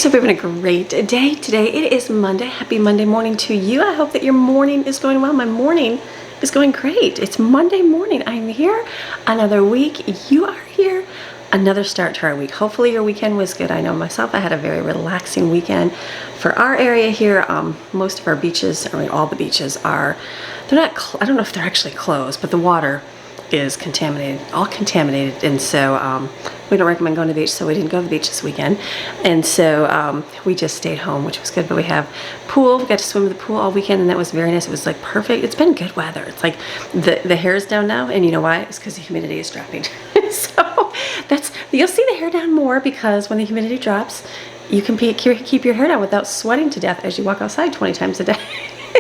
guys, hope you're having a great day today. It is Monday. Happy Monday morning to you. I hope that your morning is going well. My morning is going great. It's Monday morning. I'm here. Another week. You are here. Another start to our week. Hopefully your weekend was good. I know myself, I had a very relaxing weekend. For our area here, most of our beaches, I mean all the beaches are, they're not, I don't know if they're actually closed, but the water is contaminated, all contaminated, and so we don't recommend going to the beach, so we didn't go to the beach this weekend, and so we just stayed home, which was good. But we have pool, we got to swim in the pool all weekend, and that was very nice. It was like perfect. It's been good weather. It's like the hair is down now, and you know why? It's because the humidity is dropping. So you'll see the hair down more, because when the humidity drops, you can keep your hair down without sweating to death as you walk outside 20 times a day.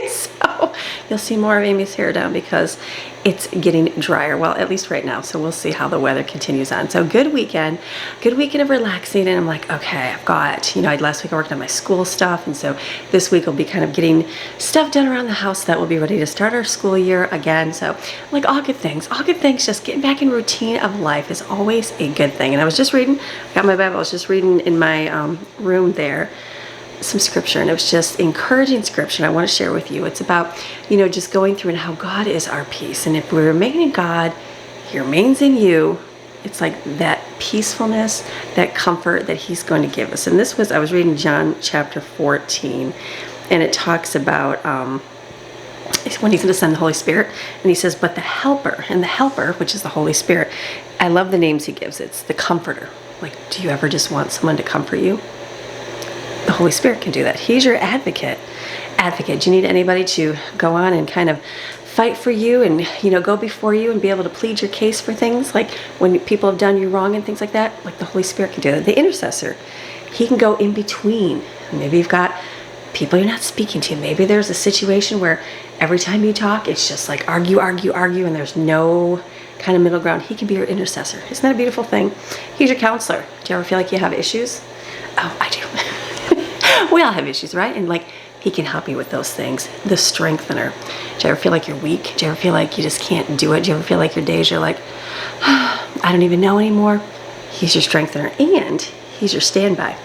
So you'll see more of Amy's hair down because it's getting drier, well, at least right now. So we'll see how the weather continues on. So good weekend of relaxing, and I'm like, okay, I've got, last week I worked on my school stuff, and so this week will be kind of getting stuff done around the house that will be ready to start our school year again. So like all good things, just getting back in routine of life is always a good thing. And I was just reading, I got my Bible, I was just reading in my room there, some scripture, and it was just encouraging scripture. I want to share with you. It's about, just going through and how God is our peace. And if we remain in God, He remains in you. It's like that peacefulness, that comfort that He's going to give us. And this was, I was reading John chapter 14, and it talks about when He's going to send the Holy Spirit, and He says, but the helper, and the helper, which is the Holy Spirit, I love the names He gives. It's the comforter. Like, do you ever just want someone to comfort you? The Holy Spirit can do that. He's your advocate. Do you need anybody to go on and kind of fight for you and, go before you and be able to plead your case for things? Like when people have done you wrong and things like that, like the Holy Spirit can do that. The intercessor, he can go in between. Maybe you've got people you're not speaking to. Maybe there's a situation where every time you talk, it's just like argue, and there's no kind of middle ground. He can be your intercessor. Isn't that a beautiful thing? He's your counselor. Do you ever feel like you have issues? Oh, I do. We all have issues, right? And like, He can help you with those things. The strengthener. Do you ever feel like you're weak? Do you ever feel like you just can't do it? Do you ever feel like your days you're like, I don't even know anymore? He's your strengthener, and He's your standby.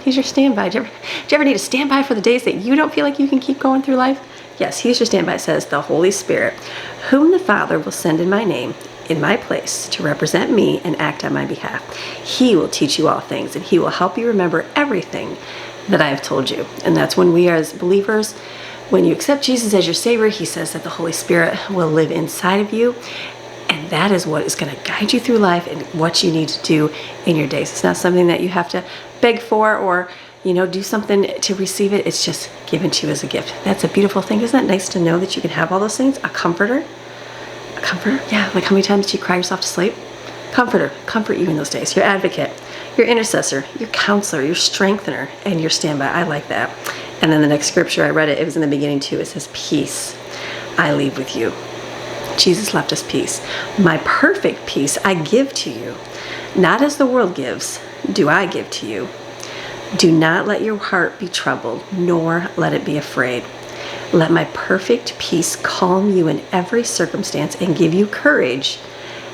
He's your standby. Do you ever need a standby for the days that you don't feel like you can keep going through life? Yes, He's your standby. It says, the Holy Spirit, whom the Father will send in my name, in my place, to represent me and act on my behalf. He will teach you all things, and He will help you remember everything that I have told you. And that's when we as believers, when you accept Jesus as your Savior, He says that the Holy Spirit will live inside of you, and that is what is going to guide you through life and what you need to do in your days. It's not something that you have to beg for or do something to receive it. It's just given to you as a gift. That's a beautiful thing. Isn't that nice to know that you can have all those things? A comforter, yeah. Like, how many times do you cry yourself to sleep? Comforter, comfort you in those days. Your advocate, your intercessor, your counselor, your strengthener, and your standby. I like that. And then the next scripture, I read it, it was in the beginning too. It says, peace I leave with you. Jesus left us peace. My perfect peace I give to you. Not as the world gives, do I give to you. Do not let your heart be troubled, nor let it be afraid. Let my perfect peace calm you in every circumstance and give you courage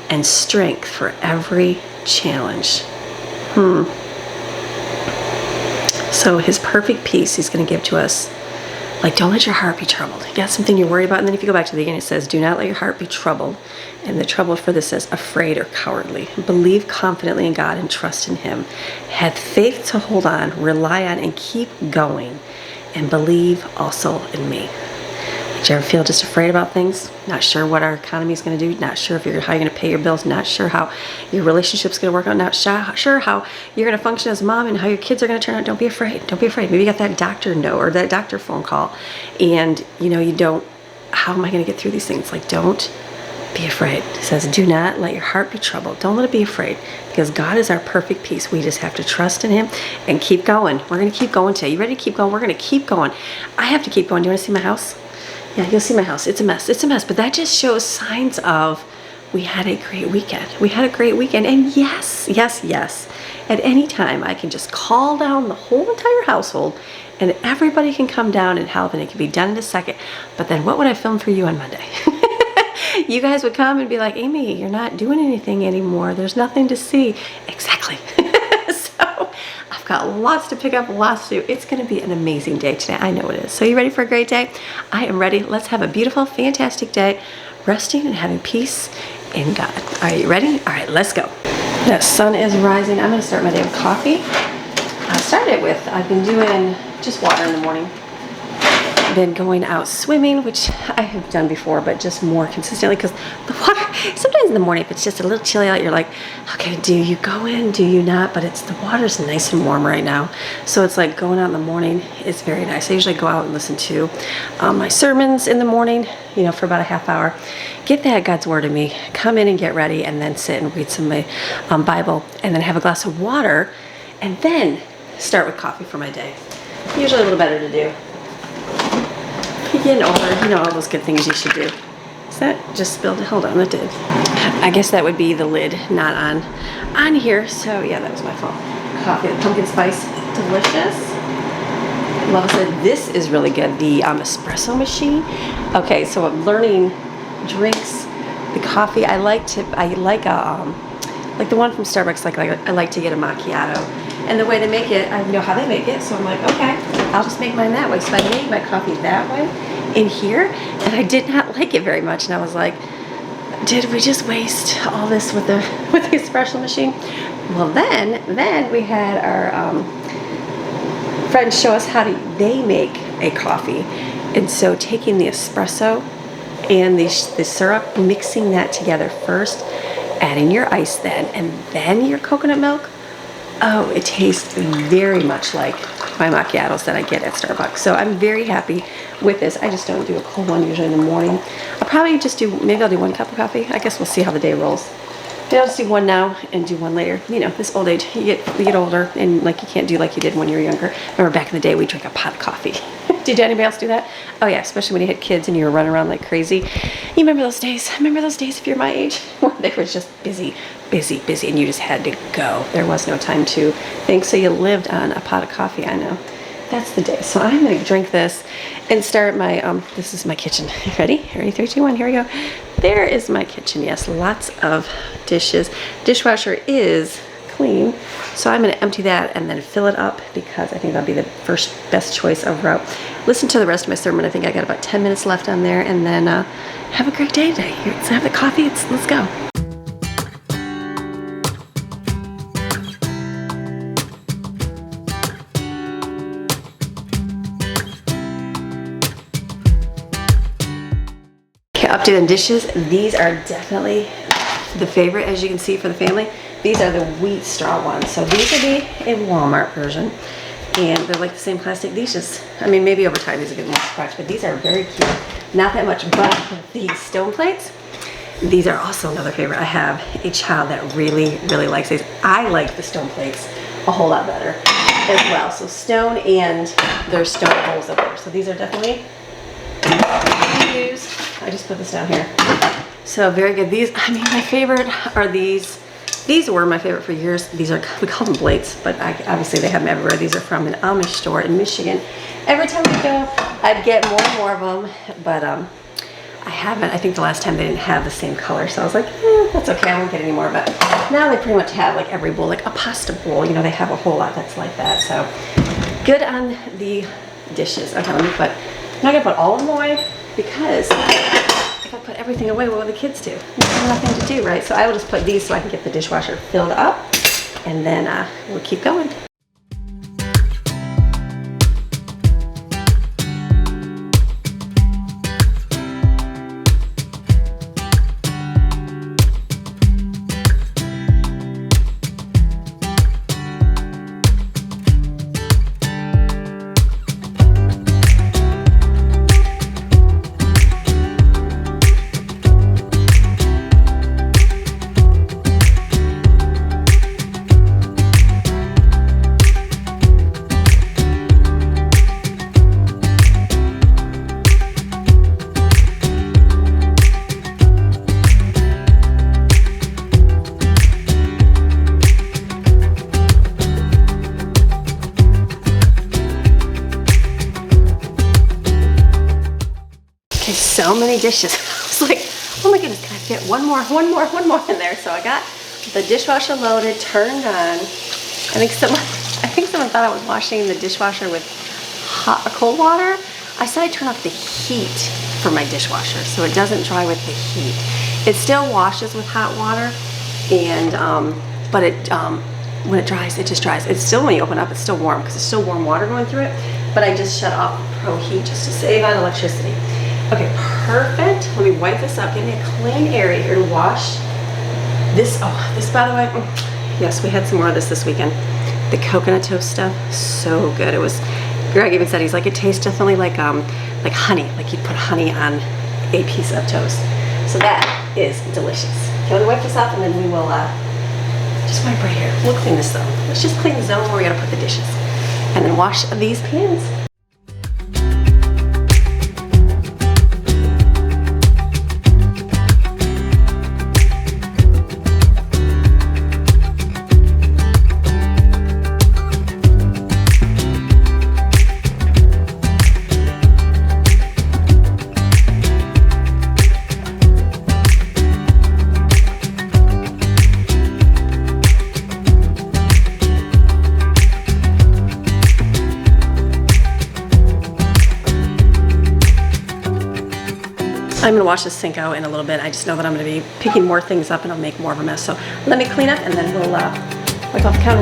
and strength for every challenge. So His perfect peace He's going to give to us. Like, don't let your heart be troubled. You got something you're worried about, and then if you go back to the beginning, it says, do not let your heart be troubled. And the trouble for this says afraid or cowardly. Believe confidently in God and trust in Him. Have faith to hold on, rely on, and keep going. And believe also in me. Do you ever feel just afraid about things? Not sure what our economy is going to do? Not sure how you're going to pay your bills? Not sure how your relationship's going to work out? Not sure how you're going to function as a mom and how your kids are going to turn out? Don't be afraid. Don't be afraid. Maybe you got that doctor note or that doctor phone call, and you don't. How am I going to get through these things? Like, don't be afraid. It says, do not let your heart be troubled. Don't let it be afraid, because God is our perfect peace. We just have to trust in Him and keep going. We're going to keep going today. You ready to keep going? We're going to keep going. I have to keep going. Do you want to see my house? Yeah, you'll see my house. It's a mess. It's a mess. But that just shows signs of we had a great weekend. We had a great weekend. And yes, at any time, I can just call down the whole entire household, and everybody can come down and help, and it can be done in a second. But then what would I film for you on Monday? You guys would come and be like, Amy, you're not doing anything anymore. There's nothing to see. Exactly. So I've got lots to pick up, lots to do. It's gonna be an amazing day today. I know it is. So you ready for a great day? I am ready. Let's have a beautiful, fantastic day, resting and having peace in God. Are you ready? All right, let's go. The sun is rising. I'm gonna start my day with coffee. I started with, I've been doing just water in the morning. Been going out swimming, which I have done before, but just more consistently because the water, sometimes in the morning, if it's just a little chilly out, you're like, okay, do you go in, do you not? But the water's nice and warm right now. So it's like going out in the morning is very nice. I usually go out and listen to my sermons in the morning, you know, for about a half hour. Get that God's word in me, come in and get ready, and then sit and read some of my Bible, and then have a glass of water, and then start with coffee for my day. Usually a little better to do. You're getting older, you know all those good things you should do. Is that just spilled? Hold on, it did. I guess that would be the lid, not on here. So yeah, that was my fault. Coffee, the pumpkin spice, delicious. Love said this is really good. The espresso machine. Okay, so I'm learning drinks. The coffee I like the one from Starbucks. I like to get a macchiato. And the way they make it, I know how they make it, so I'm like, okay, I'll just make mine that way. So I made my coffee that way in here, and I did not like it very much. And I was like, did we just waste all this with the espresso machine? Well, then we had our friends show us how they make a coffee. And so taking the espresso and the syrup, mixing that together first, adding your ice then, and then your coconut milk. Oh, it tastes very much like my macchiatos that I get at Starbucks. So I'm very happy with this. I just don't do a cold one usually in the morning. I'll probably just maybe I'll do 1 cup of coffee. I guess we'll see how the day rolls. Maybe I'll just do one now and do one later. You know, this old age, we get older, and like you can't do like you did when you were younger. Remember back in the day, we drink a pot of coffee. Did anybody else do that? Oh yeah, especially when you had kids and you were running around like crazy. You remember those days? Remember those days if you're my age? Where they were just busy, and you just had to go. There was no time to think, so you lived on a pot of coffee. I know. That's the day. So I'm gonna drink this and start my, this is my kitchen. Ready? Ready, 3, 2, 1, here we go. There is my kitchen, yes, lots of dishes. Dishwasher is clean, so I'm gonna empty that and then fill it up because I think that'll be the first best choice of route. Listen to the rest of my sermon. I think I got about 10 minutes left on there, and then have a great day today. Let's have the coffee, let's go. Updated dishes. These are definitely the favorite, as you can see, for the family. These are the wheat straw ones. So these are the Walmart version, and they're like the same plastic. These just, I mean, maybe over time these will get more scratch, but these are very cute. Not that much, but these stone plates, these are also another favorite. I have a child that really likes these. I like the stone plates a whole lot better as well. So stone, and there's stone bowls up there. So these are definitely used. I just put this down here. So very good. These, I mean, my favorite are these. These were my favorite for years. These are, we call them plates, but obviously they have them everywhere. These are from an Amish store in Michigan. Every time we go, I'd get more and more of them, but I haven't. I think the last time they didn't have the same color, so I was like, that's okay, I won't get any more. But now they pretty much have like every bowl, like a pasta bowl, you know, they have a whole lot that's like that. So good on the dishes. Okay, let me put, I'm not gonna put all of them away, because if I put everything away, what will the kids do? There's nothing to do, right? So I will just put these so I can get the dishwasher filled up, and then we'll keep going. So many dishes. I was like, oh my goodness, can I fit one more in there? So I got the dishwasher loaded, turned on. I think I think someone thought I was washing the dishwasher with cold water. I said I turn off the heat for my dishwasher so it doesn't dry with the heat. It still washes with hot water, and but when it dries, it just dries. It's still, when you open up, it's still warm because it's still warm water going through it, but I just shut off pro heat just to save on electricity. Okay, perfect. Let me wipe this up. Give me a clean area here to wash this. Oh, this, by the way, yes, we had some more of this weekend. The coconut toast stuff, so good. It was, Greg even said, he's like, it tastes definitely like honey, like you put honey on a piece of toast. So that is delicious. Okay, let me wipe this off and then we will just wipe right here. We'll clean this though. Let's just clean the zone where we gotta put the dishes. And then wash these pans. I'm gonna wash the sink out in a little bit. I just know that I'm gonna be picking more things up and I'll make more of a mess. So let me clean up and then we'll wipe off the counter.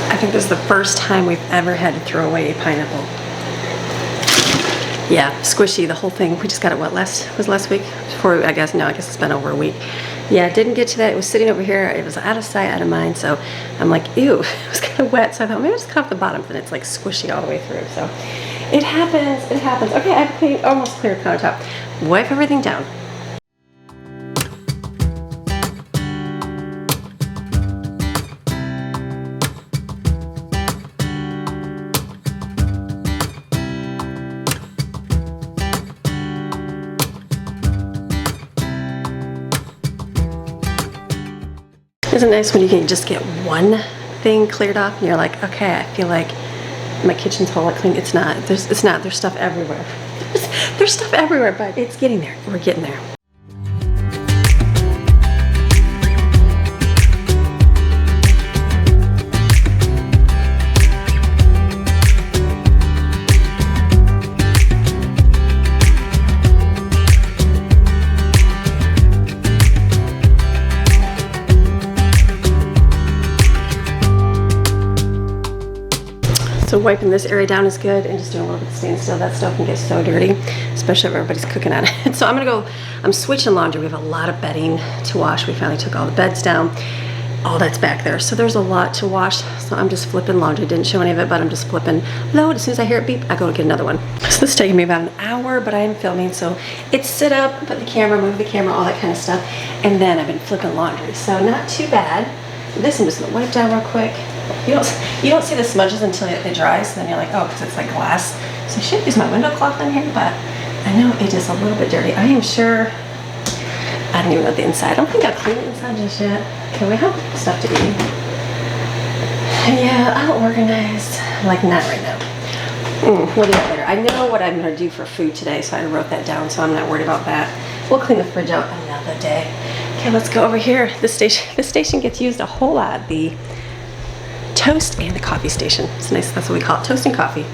I think this is the first time we've ever had to throw away a pineapple. Yeah, squishy, the whole thing. We just got it, what, last week? Before, I guess it's been over a week. Yeah, didn't get to that. It was sitting over here. It was out of sight, out of mind. So I'm like, ew, it was kind of wet. So I thought maybe I'll just cut off the bottom, and it's like squishy all the way through. So it happens, it happens. Okay, I've almost cleared countertop. Wipe everything down. Isn't it nice when you can just get one thing cleared off and you're like, okay, I feel like my kitchen's whole lot clean. It's not. There's stuff everywhere. There's stuff everywhere, but it's getting there. We're getting there. So wiping this area down is good, and just doing a little bit of stand still. That stuff can get so dirty, especially if everybody's cooking on it. So I'm switching laundry. We have a lot of bedding to wash. We finally took all the beds down. All that's back there. So there's a lot to wash. So I'm just flipping laundry. Didn't show any of it, but I'm just flipping load. As soon as I hear it beep, I go to get another one. So this is taking me about an hour, but I am filming. So it's sit up, put the camera, move the camera, all that kind of stuff. And then I've been flipping laundry. So not too bad. This I'm just gonna wipe down real quick. You don't see the smudges until it dries, so then you're like, oh, because it's like glass. So I should use my window cloth in here, but I know it is a little bit dirty. I am sure, I don't even know the inside. I don't think I'll clean the inside just yet. Okay, we have stuff to eat. Yeah, I'll organize, like not right now. We'll do that later. I know what I'm gonna do for food today, so I wrote that down, so I'm not worried about that. We'll clean the fridge out another day. Okay, let's go over here. This station gets used a whole lot. The toast and the coffee station. It's nice, that's what we call it, toast and coffee.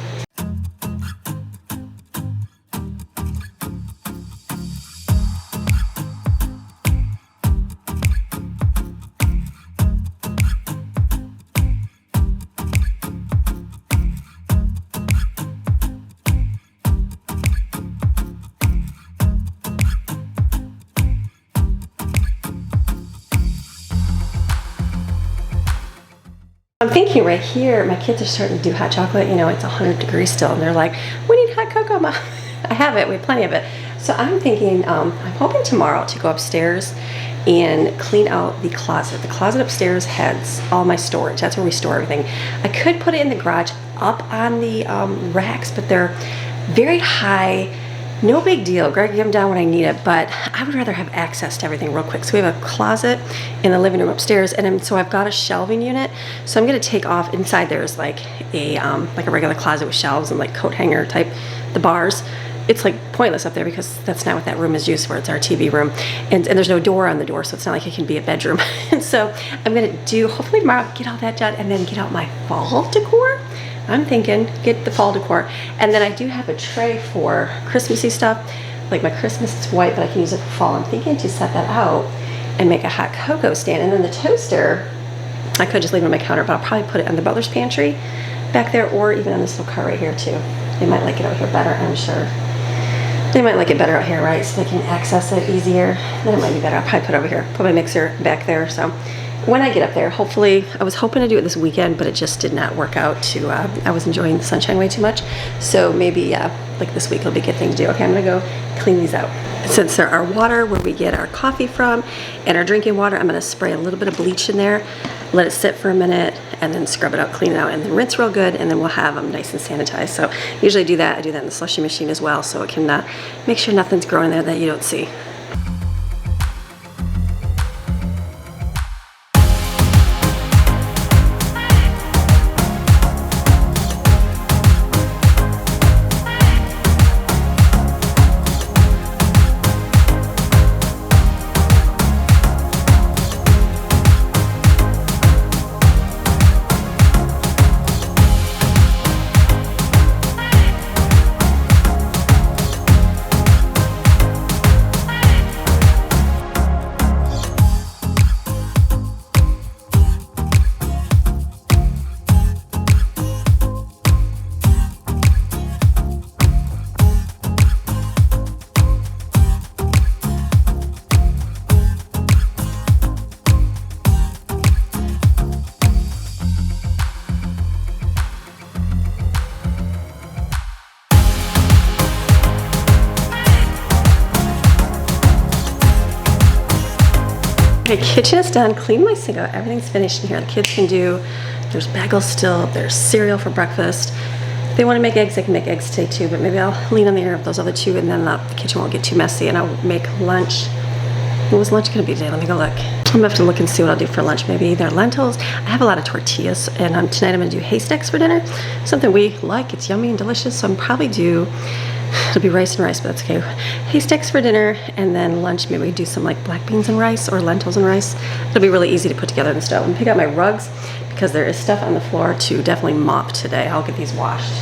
I'm thinking right here, my kids are starting to do hot chocolate. You know, it's 100 degrees still, and they're like, we need hot cocoa, Mom. I have it, we have plenty of it. So I'm thinking, I'm hoping tomorrow to go upstairs and clean out the closet. The closet upstairs has all my storage. That's where we store everything. I could put it in the garage up on the racks, but they're very high No big deal. Greg get them down when I need it, but I would rather have access to everything real quick. So we have a closet in the living room upstairs, and so I've got a shelving unit. So I'm gonna take off. Inside there's like a regular closet with shelves and like coat hanger type, the bars. It's like pointless up there because that's not what that room is used for. It's our TV room, and there's no door on the door, so it's not like it can be a bedroom. And so I'm gonna hopefully tomorrow, get all that done, and then get out my fall decor. I'm thinking get the fall decor, and then I do have a tray for Christmassy stuff. Like my Christmas is white, but I can use it for fall. I'm thinking to set that out and make a hot cocoa stand, and then the toaster, I could just leave it on my counter, but I'll probably put it on the butler's pantry back there, or even on this little cart right here too. They might like it out here better, I'm sure. They might like it better out here, right? So they can access it easier. Then it might be better. I'll probably put it over here. Put my mixer back there. So when I get up there, hopefully, I was hoping to do it this weekend, but it just did not work out. I was enjoying the sunshine way too much. So maybe like this week will be a good thing to do. Okay, I'm gonna go clean these out. Since there are water where we get our coffee from and our drinking water, I'm gonna spray a little bit of bleach in there, let it sit for a minute, and then scrub it out, clean it out, and then rinse real good, and then we'll have them nice and sanitized. So usually I do that in the slushy machine as well, so it can make sure nothing's growing there that you don't see. Okay, kitchen is done. Clean my sink out. Everything's finished in here. The kids can do, there's bagels still, there's cereal for breakfast. If they want to make eggs, they can make eggs today too, but maybe I'll lean on the air of those other two, and then the kitchen won't get too messy, and I'll make lunch. What was lunch gonna be today? Let me go look. I'm gonna have to look and see what I'll do for lunch. Maybe either lentils. I have a lot of tortillas, and tonight I'm gonna do haystacks for dinner. Something we like. It's yummy and delicious, so I'm probably it'll be rice and rice, but that's okay. Haystacks for dinner, and then lunch, maybe we do some like black beans and rice or lentils and rice. It'll be really easy to put together in the stove. And pick out my rugs because there is stuff on the floor to definitely mop today. I'll get these washed.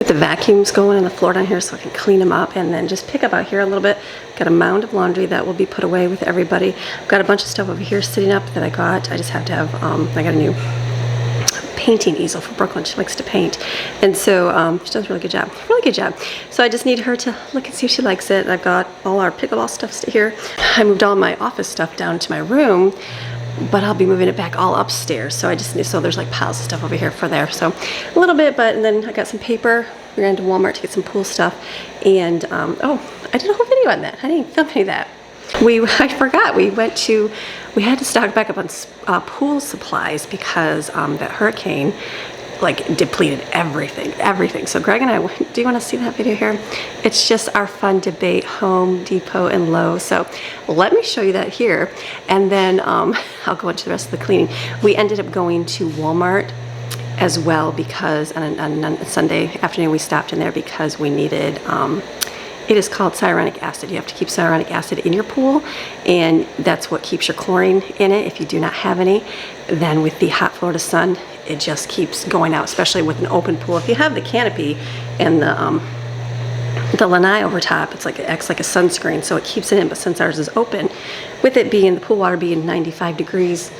Get the vacuums going in the floor down here so I can clean them up, and then just pick up out here a little bit. Got a mound of laundry that will be put away with everybody. I've got a bunch of stuff over here sitting up that I got. I just have to have, I got a new painting easel for Brooklyn. She likes to paint, and so she does a really good job. So I just need her to look and see if she likes it. I've got all our pickleball stuff here. I moved all my office stuff down to my room, but I'll be moving it back all upstairs. So so there's like piles of stuff over here for there. So a little bit, and then I got some paper. We ran to Walmart to get some pool stuff, and oh, I did a whole video on that. I didn't film any of that. I forgot, we had to stock back up on pool supplies because that hurricane like depleted everything. So Greg and I, do you want to see that video here? It's just our fun debate, Home Depot and Lowe. So let me show you that here, and then I'll go into the rest of the cleaning. We ended up going to Walmart as well because on a Sunday afternoon we stopped in there because we needed it is called cyanic acid. You have to keep cyanic acid in your pool, and that's what keeps your chlorine in it. If you do not have any, then with the hot Florida sun, it just keeps going out, especially with an open pool. If you have the canopy and the lanai over top, it acts like a sunscreen, so it keeps it in. But since ours is open, with it being the pool water being 95 degrees,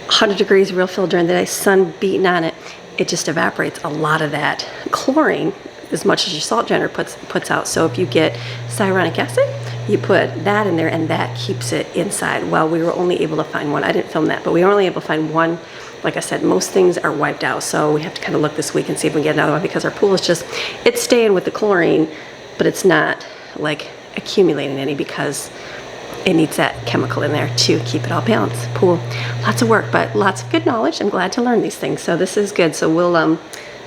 100 degrees real fill during the day, sun beating on it, it just evaporates a lot of that chlorine as much as your salt generator puts out. So if you get cyanic acid, you put that in there, and that keeps it inside. Well, we were only able to find one. I didn't film that, but we were only able to find one. Like I said, most things are wiped out, so we have to kind of look this week and see if we can get another one, because our pool is it's staying with the chlorine, but it's not like accumulating any because it needs that chemical in there to keep it all balanced. Pool, lots of work, but lots of good knowledge. I'm glad to learn these things, so this is good. So we'll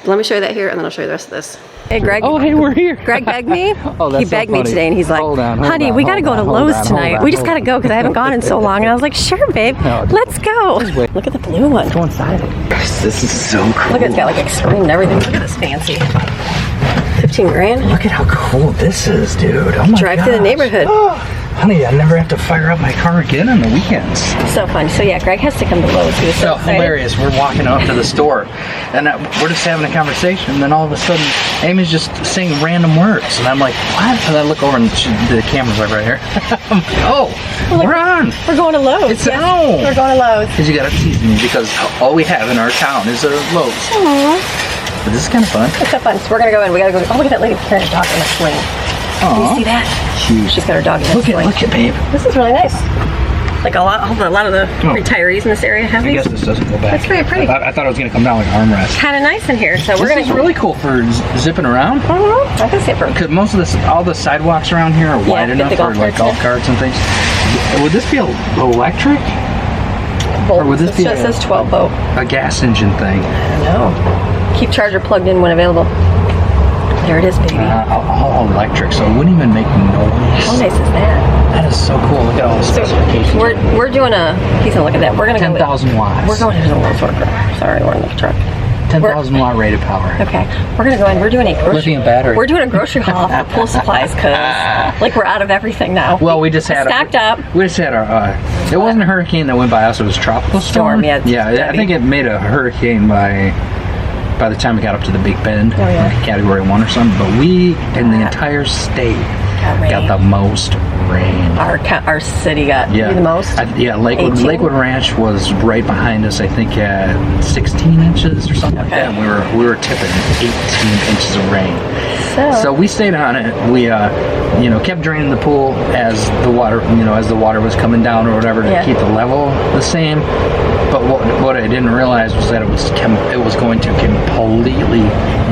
let me show you that here, and then I'll show you the rest of this. Hey, Greg. Oh, hey, we're here. Greg begged me. Oh, that's he begged so me funny. today, and he's like, honey, we got to go to Lowe's tonight. We just got to go because I haven't gone in so long. And I was like, sure, babe. No, let's go. Look at the blue one. Go inside it. This is so cool. Look, it's got like a screen and everything. Look at this fancy. 15 grand. Look at how cool this is, dude. Oh my Drive through the neighborhood. Oh, honey, I never have to fire up my car again on the weekends. So fun. So yeah, Greg has to come to Lowe's. He was so excited. Hilarious. We're walking up to the store, and we're just having a conversation, and then all of a sudden, Amy's just saying random words, and I'm like, what? And I look over, and the camera's like right here. I'm like, oh, we're on. We're going to Lowe's. It's on. We're going to Lowe's. Because you got to tease me, because all we have in our town is a Lowe's. Aww. But this is kind of fun. It's so fun. So we're going to go in. We got to go. Oh, look at that lady carrying a dog in a sling. Aww. Can you see that? Huge. She's got her dog in a sling. Look at, babe. This is really nice. Like a lot of the retirees in this area have I these. guess this doesn't go back. That's very pretty. I thought it was going to come down like armrest. Kind of nice in here. So we're going This to. is really cool for zipping around. I can see it for. Because most of all the sidewalks around here are wide enough for like golf carts and things. Would this be electric? Volt. Or would this be It says 12 volt. a gas engine thing? I don't know. Keep charger plugged in when available. There it is, baby. All electric, so it wouldn't even make noise. How nice is that? That is so cool. Look at all the specifications. We're doing a. He's gonna look at that. We're gonna 10,000 watts. We're going into a little truck. Sorry, we're in the truck. 10,000 watt rated power. Okay, we're gonna go in. We're doing a grocery. Lithium battery. We're doing a grocery haul for pool supplies because like we're out of everything now. Well, we just had stacked up. We just had our. It wasn't a hurricane that went by us. It was a tropical storm. Yeah, I think it made a hurricane by the time we got up to the Big Bend, Category 1 or something. But we, in the entire state, got the most rain. Our city got the most. Lakewood Ranch was right behind us. I think at 16 inches or something like that. And we were tipping 18 inches of rain. So we stayed on it. We kept draining the pool as the water was coming down or whatever to keep the level the same. But what I didn't realize was that it was going to completely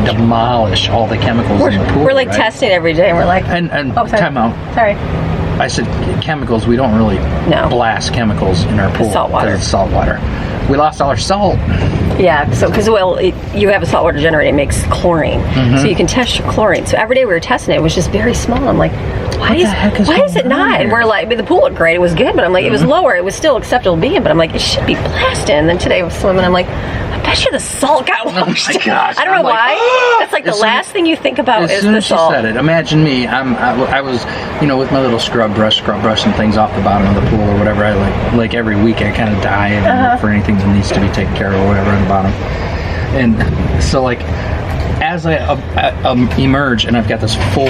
demolish all the chemicals in the pool. We're like testing every day. And we're like, time out. Sorry. I said chemicals. We don't really blast chemicals in our pool. Salt water. It's salt water. We lost all our salt. Yeah, because you have a saltwater generator, it makes chlorine, so you can test your chlorine. So every day we were testing it, it was just very small. I'm like, why is it not? And we're like, the pool looked great, it was good, but I'm like, it was lower, it was still acceptable being, but I'm like, it should be blasting. And then today I was swimming, I'm like, I bet you the salt got washed. Oh my gosh! I don't know why. That's like the last thing you think about is the salt. As soon as she said it, imagine me. I was, with my little scrub brushing things off the bottom of the pool or whatever. I like every week I kind of dive and look for anything that needs to be taken care of or whatever on the bottom. And so as I emerge and I've got this full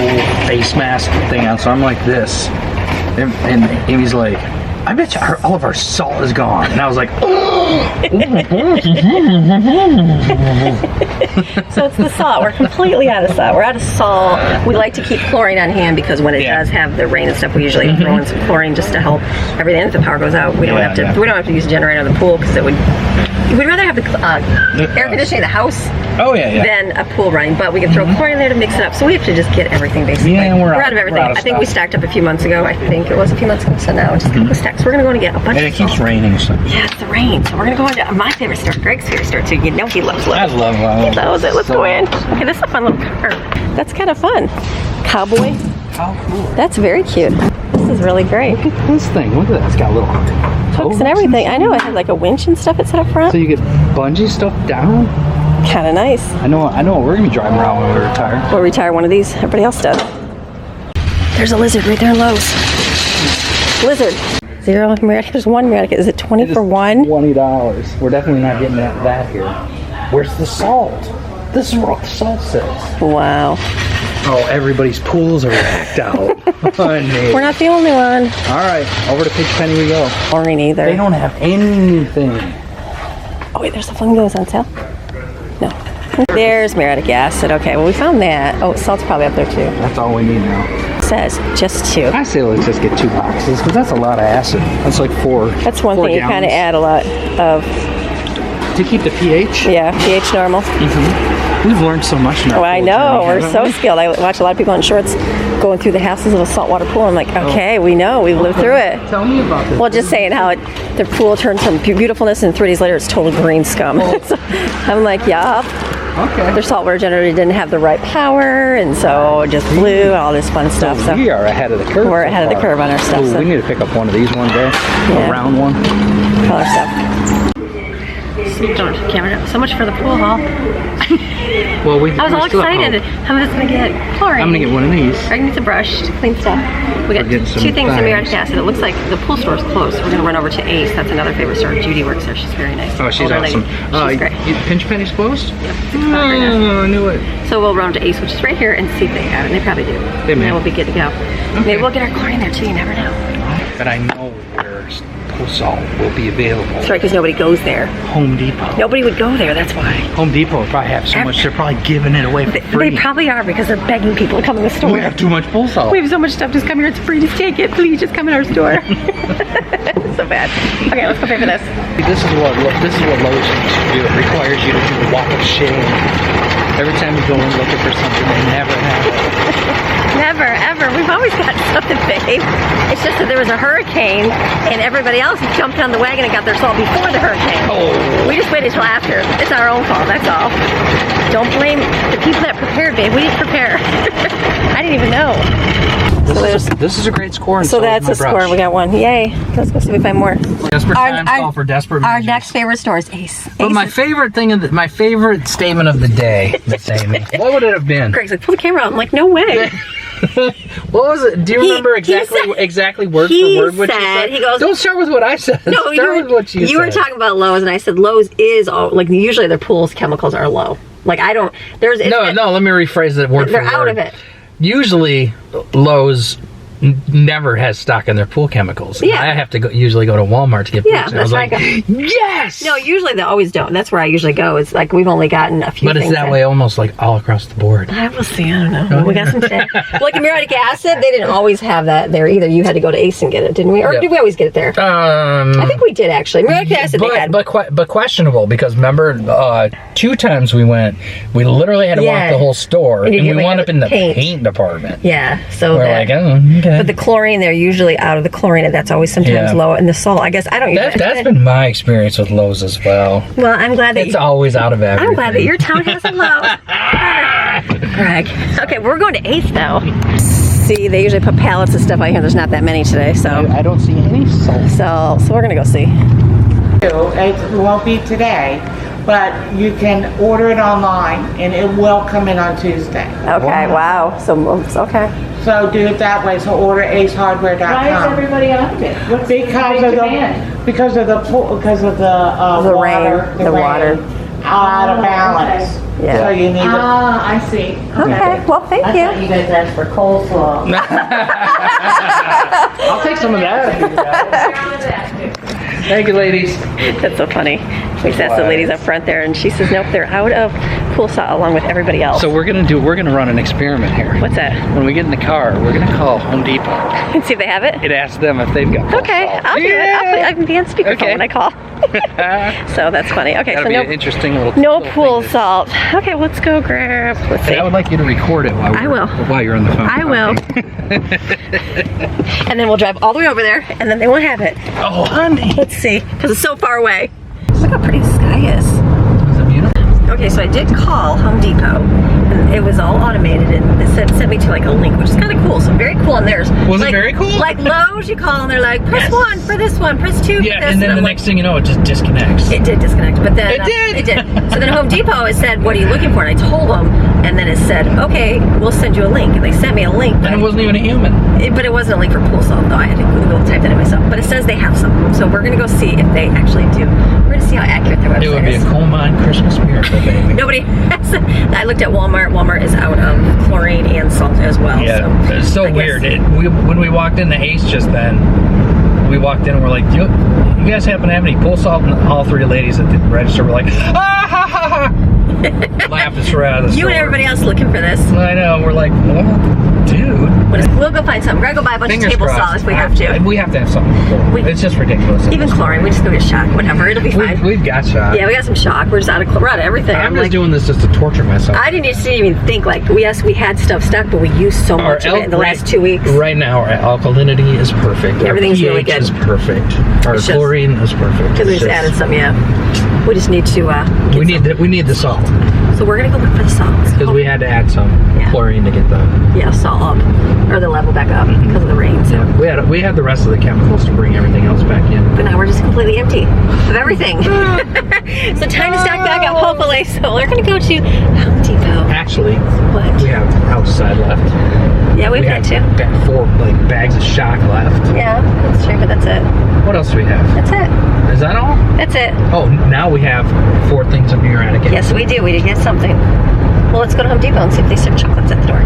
face mask thing on, so I'm like this, and Amy's like, I bet you all of our salt is gone. And I was like, So it's the salt. We're completely out of salt. We're out of salt. We like to keep chlorine on hand because when it does have the rain and stuff, we usually throw in some chlorine just to help everything. If the power goes out, we don't have to use a generator in the pool because we'd rather have the air conditioning in the house than a pool running. But we can throw chlorine in there to mix it up. So we have to just get everything basically. Yeah, we're out of everything. I think we stacked up a few months ago. I think it was a few months ago. So now it's just a couple stacks. We're gonna go and get a bunch. And it keeps raining. So. Yeah, it's the rain. So we're gonna go into my favorite store, Greg's favorite store too. You know he loves Lowe. I love Lowe. He loves it. Let's go in. Okay, this is a fun little car. That's kind of fun. Cowboy. How cool. That's very cute. This is really great. Look at this thing. Look at that. It's got little hooks and everything. I know. It had like a winch and stuff. It's set up front. So you get bungee stuff down. Kind of nice. I know. We're gonna be driving around when we retire. We'll retire one of these. Everybody else does. There's a lizard right there in Lowe's. Lizard. Zero America. There's one America. Is it 20 for one? $20. We're definitely not getting that here. Where's the salt? This is where all the salt sits. Wow. Oh, everybody's pools are whacked out. We're not the only one. All right, over to Pigpenny we go. Chlorine either. They don't have anything. Oh wait, there's a flamingo on sale. No. There's muriatic acid. Okay, well we found that. Oh, salt's probably up there too. That's all we need now. It says just 2. I say let's just get 2 boxes because that's a lot of acid. That's like 4. That's one thing you kind of add a lot of. To keep the pH? Yeah, pH normal. We've learned so much now. Oh, I know. We're so skilled. I watch a lot of people in shorts going through the hassles of a saltwater pool. I'm like, okay, we know. We've lived through it. Tell me about this. Well, just saying how the pool turns from beautifuln's and 3 days later it's total green scum. So I'm like, yup. Okay. Their saltwater generator didn't have the right power, and so it just blew, all this fun stuff. So we are ahead of the curve. we're ahead of the curve on our stuff. Ooh, So we need to pick up one of these one day, a round one. color stuff. So much for the pool haul. Well, I was all excited. How am I going to get chlorine? I'm going to get one of these. I need a brush to clean stuff. We got two things in maryon acid. It looks like the pool store is closed. We're going to run over to Ace. That's another favorite store. Judy works there. She's very nice. Oh, she's awesome. She's great. Pinch Penny's closed? Yep. Oh, I knew it. So we'll run to Ace, which is right here, and see if they have it. And they probably do. They may. And then we'll be good to go. Okay. Maybe we'll get our chlorine there too. You never know. But I know where pool salt will be available. That's right, because nobody goes there. Home Depot. Nobody would go there. That's why. Home Depot will probably have so much. They're probably giving it away for free. They probably are, because they're begging people to come in the store. We have too much pool salt. We have so much stuff. Just come here. It's free. Just take it. Please, just come in our store. So bad. Okay, let's go pay for this. This is what Lowe's do. It requires you to do the walk of shame. Every time you go in looking for something, they never have it. Never, ever. We've always got something, babe. It's just that there was a hurricane, and everybody else jumped on the wagon and got their salt before the hurricane. Oh. We just waited till after. It's our own fault. That's all. Don't blame the people that prepared, babe. We didn't prepare. I didn't even know. This is a great score. And so that's a score. We got one. Yay. Let's go see if we find more. Desperate times call for desperate measures. Our next favorite store is Ace. But my favorite thing, my favorite statement of the day, Miss Amy, what would it have been? Greg's like, pull the camera out. I'm like, no way. What was it? Do you remember exactly word for word what you said? He goes, don't start with what I said. No, start with what you said. You were talking about Lowe's, and I said Lowe's is all, like, usually their pool's chemicals are low. Like, I don't, there's... No, let me rephrase that word for word. They're out of it. Usually, Lowe's never has stock in their pool chemicals. Yeah. I have to usually go to Walmart to get pool. Yeah, I was like, yes! No, usually they always don't. That's where I usually go. It's like we've only gotten a few But things. It's that way almost like all across the board. I will see. I don't know. Well, we got some today. Like muriatic acid, they didn't always have that there either. You had to go to Ace and get it, didn't we? Or did we always get it there? I think we did, actually. Muriatic acid they had. But questionable, because remember, 2 times we went, we literally had to walk the whole store, and we wound up in the paint department. Yeah, so we're like, oh, okay. But the chlorine there, usually out of the chlorine, and that's always sometimes low. And the salt, I guess, I don't use That's been my experience with Lowe's as well. Well, I'm glad that it's always out of everything. I'm glad that your town has a Lowe. Greg. Okay, we're going to Ace though. See, they usually put pallets of stuff out here. There's not that many today, so I don't see any salt. So we're gonna go see. It won't be today, but you can order it online, and it will come in on Tuesday. Okay, wow. So okay. So do it that way. So order acehardware.com. Why is everybody on it? What's because of the rain, the water out of balance. Yeah. So you need I see. Okay. Well, thank you. I thought you guys asked for coleslaw. I'll take some of that. Thank you, ladies. That's so funny. We just asked the ladies up front there, and she says, nope, they're out of pool salt along with everybody else. So we're gonna run an experiment here. What's that? When we get in the car, we're gonna call Home Depot And see if they have it? and ask them if they've got pool Okay, salt. I'll do it. I can be on speakerphone when I call. So that's funny. Okay, That'll so be an interesting little no pool salt. Okay, let's go grab. Let's see. I would like you to record it while you're on the phone. I will. And then we'll drive all the way over there, and then they won't have it. Oh, honey. Let's see, because it's so far away. Look how pretty the sky is. Is it beautiful? Okay, so I did call Home Depot, and it was all automated, and it sent me to like a link, which is kind of cool. So very cool on theirs. Was it very cool? Like Lowe's, you call and they're like, press 1 for this one, press 2 for this. Yeah, and then the next thing you know, it just disconnects. It did disconnect, but then It did. It did. So then Home Depot, it said, "What are you looking for?" And I told them, and then it said, "Okay, we'll send you a link." And they sent me a link, And it wasn't even a human. but it wasn't a link for pool salt, though. I had to Google type that in myself. But it says they have some, so we're gonna go see if they actually do. We're gonna see how accurate their website is. It would be a coal mine Christmas miracle, baby. Nobody has. I looked at Walmart. Walmart is out of chlorine and salt as well. Yeah, so it's so I weird. guess- When we walked into Ace just then, we walked in and we're like, you guys happen to have any pool salt? And all 3 ladies at the register were like, ah ha ha ha. Laughed us right out of the You store. and everybody else looking for this. I know, we're like, well, dude. We'll go find something. We're gonna go buy a bunch Fingers of table crossed. salt if we have to. We have to have something cool. It's just ridiculous. Even chlorine. We just go get shock. Whatever. It'll be fine. We've got shock. Yeah, we got some shock. We're just out of everything. I'm like, just doing this just to torture myself. I didn't even think like we had stuff stuck, but we used so much of it in the last 2 weeks. Right now, our alkalinity is perfect. Everything's our really pH good. is perfect. Our It's just- chlorine is perfect. Because we just added some, yeah. We just need to get we need the salt so we're gonna go look for the salt. because we had to add some chlorine to get the salt up, or the level back up because of the rain. So we had the rest of the chemicals to bring everything else back in. but now we're just completely empty of everything. So time to stack back up, hopefully. So we're gonna go to Home Depot. Actually, What? we have outside left. Yeah, we've got two. 4 bags of shock left. Yeah, that's true, but that's it. What else do we have? That's it. Is that all? That's it. Oh, now we have 4 things of muriatic acid. Yes, we do. We did get something. Well, let's go to Home Depot and see if they serve chocolates at the door.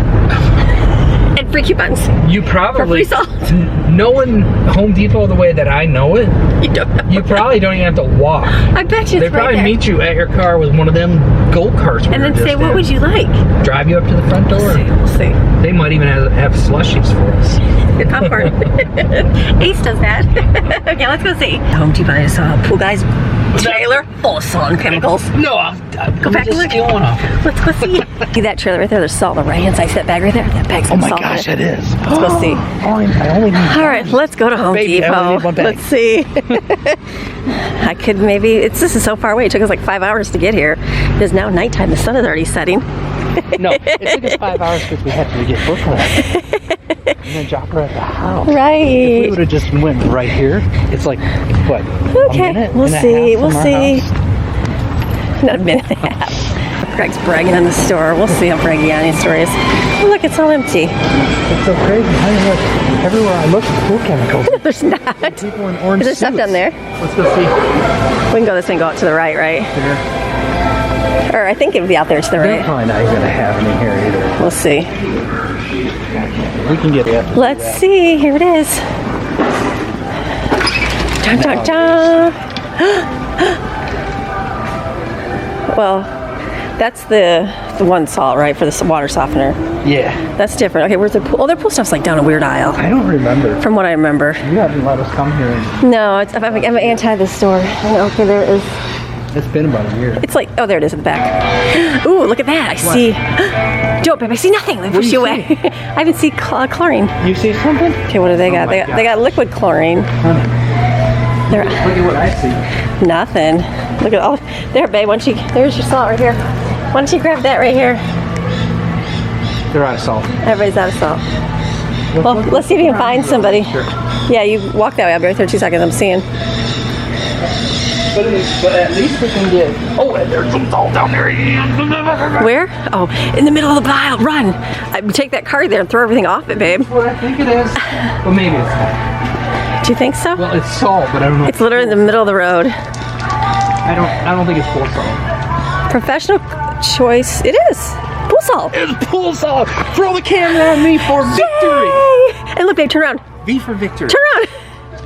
And free coupons. You probably, For free salt. knowing Home Depot the way that I know it, You don't know. you probably don't even have to walk. I bet you They it's right probably there. meet you at your car with one of them go-karts. And then say, what would you like? Drive you up to the front door. We'll see. They might even have slushies for us. Good popcorn. Ace does that. Okay, let's go see. Home Depot, I just saw a pool guy's trailer full of salt and chemicals. No, I'm Go back and just look. steal one off here. Let's go see. See that trailer right there? There's salt on the right hand side. See that bag right there? That bag's Oh my salt gosh, in it is. Let's go see. I only need All right, let's go to Home Baby, I only Depot. need one bag. Let's see. I could maybe, this is so far away. It took us like 5 hours to get here. It is now nighttime. The sun is already setting. No, it took us 5 hours because we had to get Brooklyn and then drop her at the house. If we Right. would have just went right here, it's like, what, Okay, a minute we'll and a see. half We'll from our see. house? Not a minute and a half. Greg's bragging on the store. We'll see how braggy on his store is. Oh, look, it's all empty. It's so crazy. I mean, look, everywhere I look, pool chemicals. There's not. People in orange Is there stuff suits. down there? Let's go see. We can go this way and go out to the right, right? There. Or I think it would be out there to the They're right. probably not even gonna have any here either. We'll see. We can get it. Let's see. Here it is. Dun, dun, dun. Well, that's the one salt, right, for the water softener. Yeah. That's different. Okay, where's the pool? Oh, their pool stuff's like down a weird aisle, I don't remember. from what I remember. You haven't let us come here. No, I'm anti the store. Okay, there is. It's been about a year. It's like, oh, there it is at the back. Ooh, look at that. I see. Don't, babe, I see nothing. Let me push you away. I even see chlorine. You see something? Okay, what do they got? my They got liquid chlorine. They're Look at what I see. nothing. Look at all. There, babe. There's your salt right here. Why don't you grab that right here? They're out of salt. Everybody's out of salt. Well, let's see if you can find somebody. Yeah, you walk that way. I'll be right there in 2 seconds. I'm seeing. But at least we can get. Oh, and there's some salt down there. Where? Oh, in the middle of the aisle. Run. I take that cart there and throw everything off it, babe. What I think it is. Well, maybe it's salt. Do you think so? Well, it's salt, but I don't know. It's literally in the middle of the road. I don't think it's full salt. Professional choice. It is. Pool salt. It's pool salt. Throw the camera on me for victory. Yay! And look, babe, turn around. V for victory. Turn around.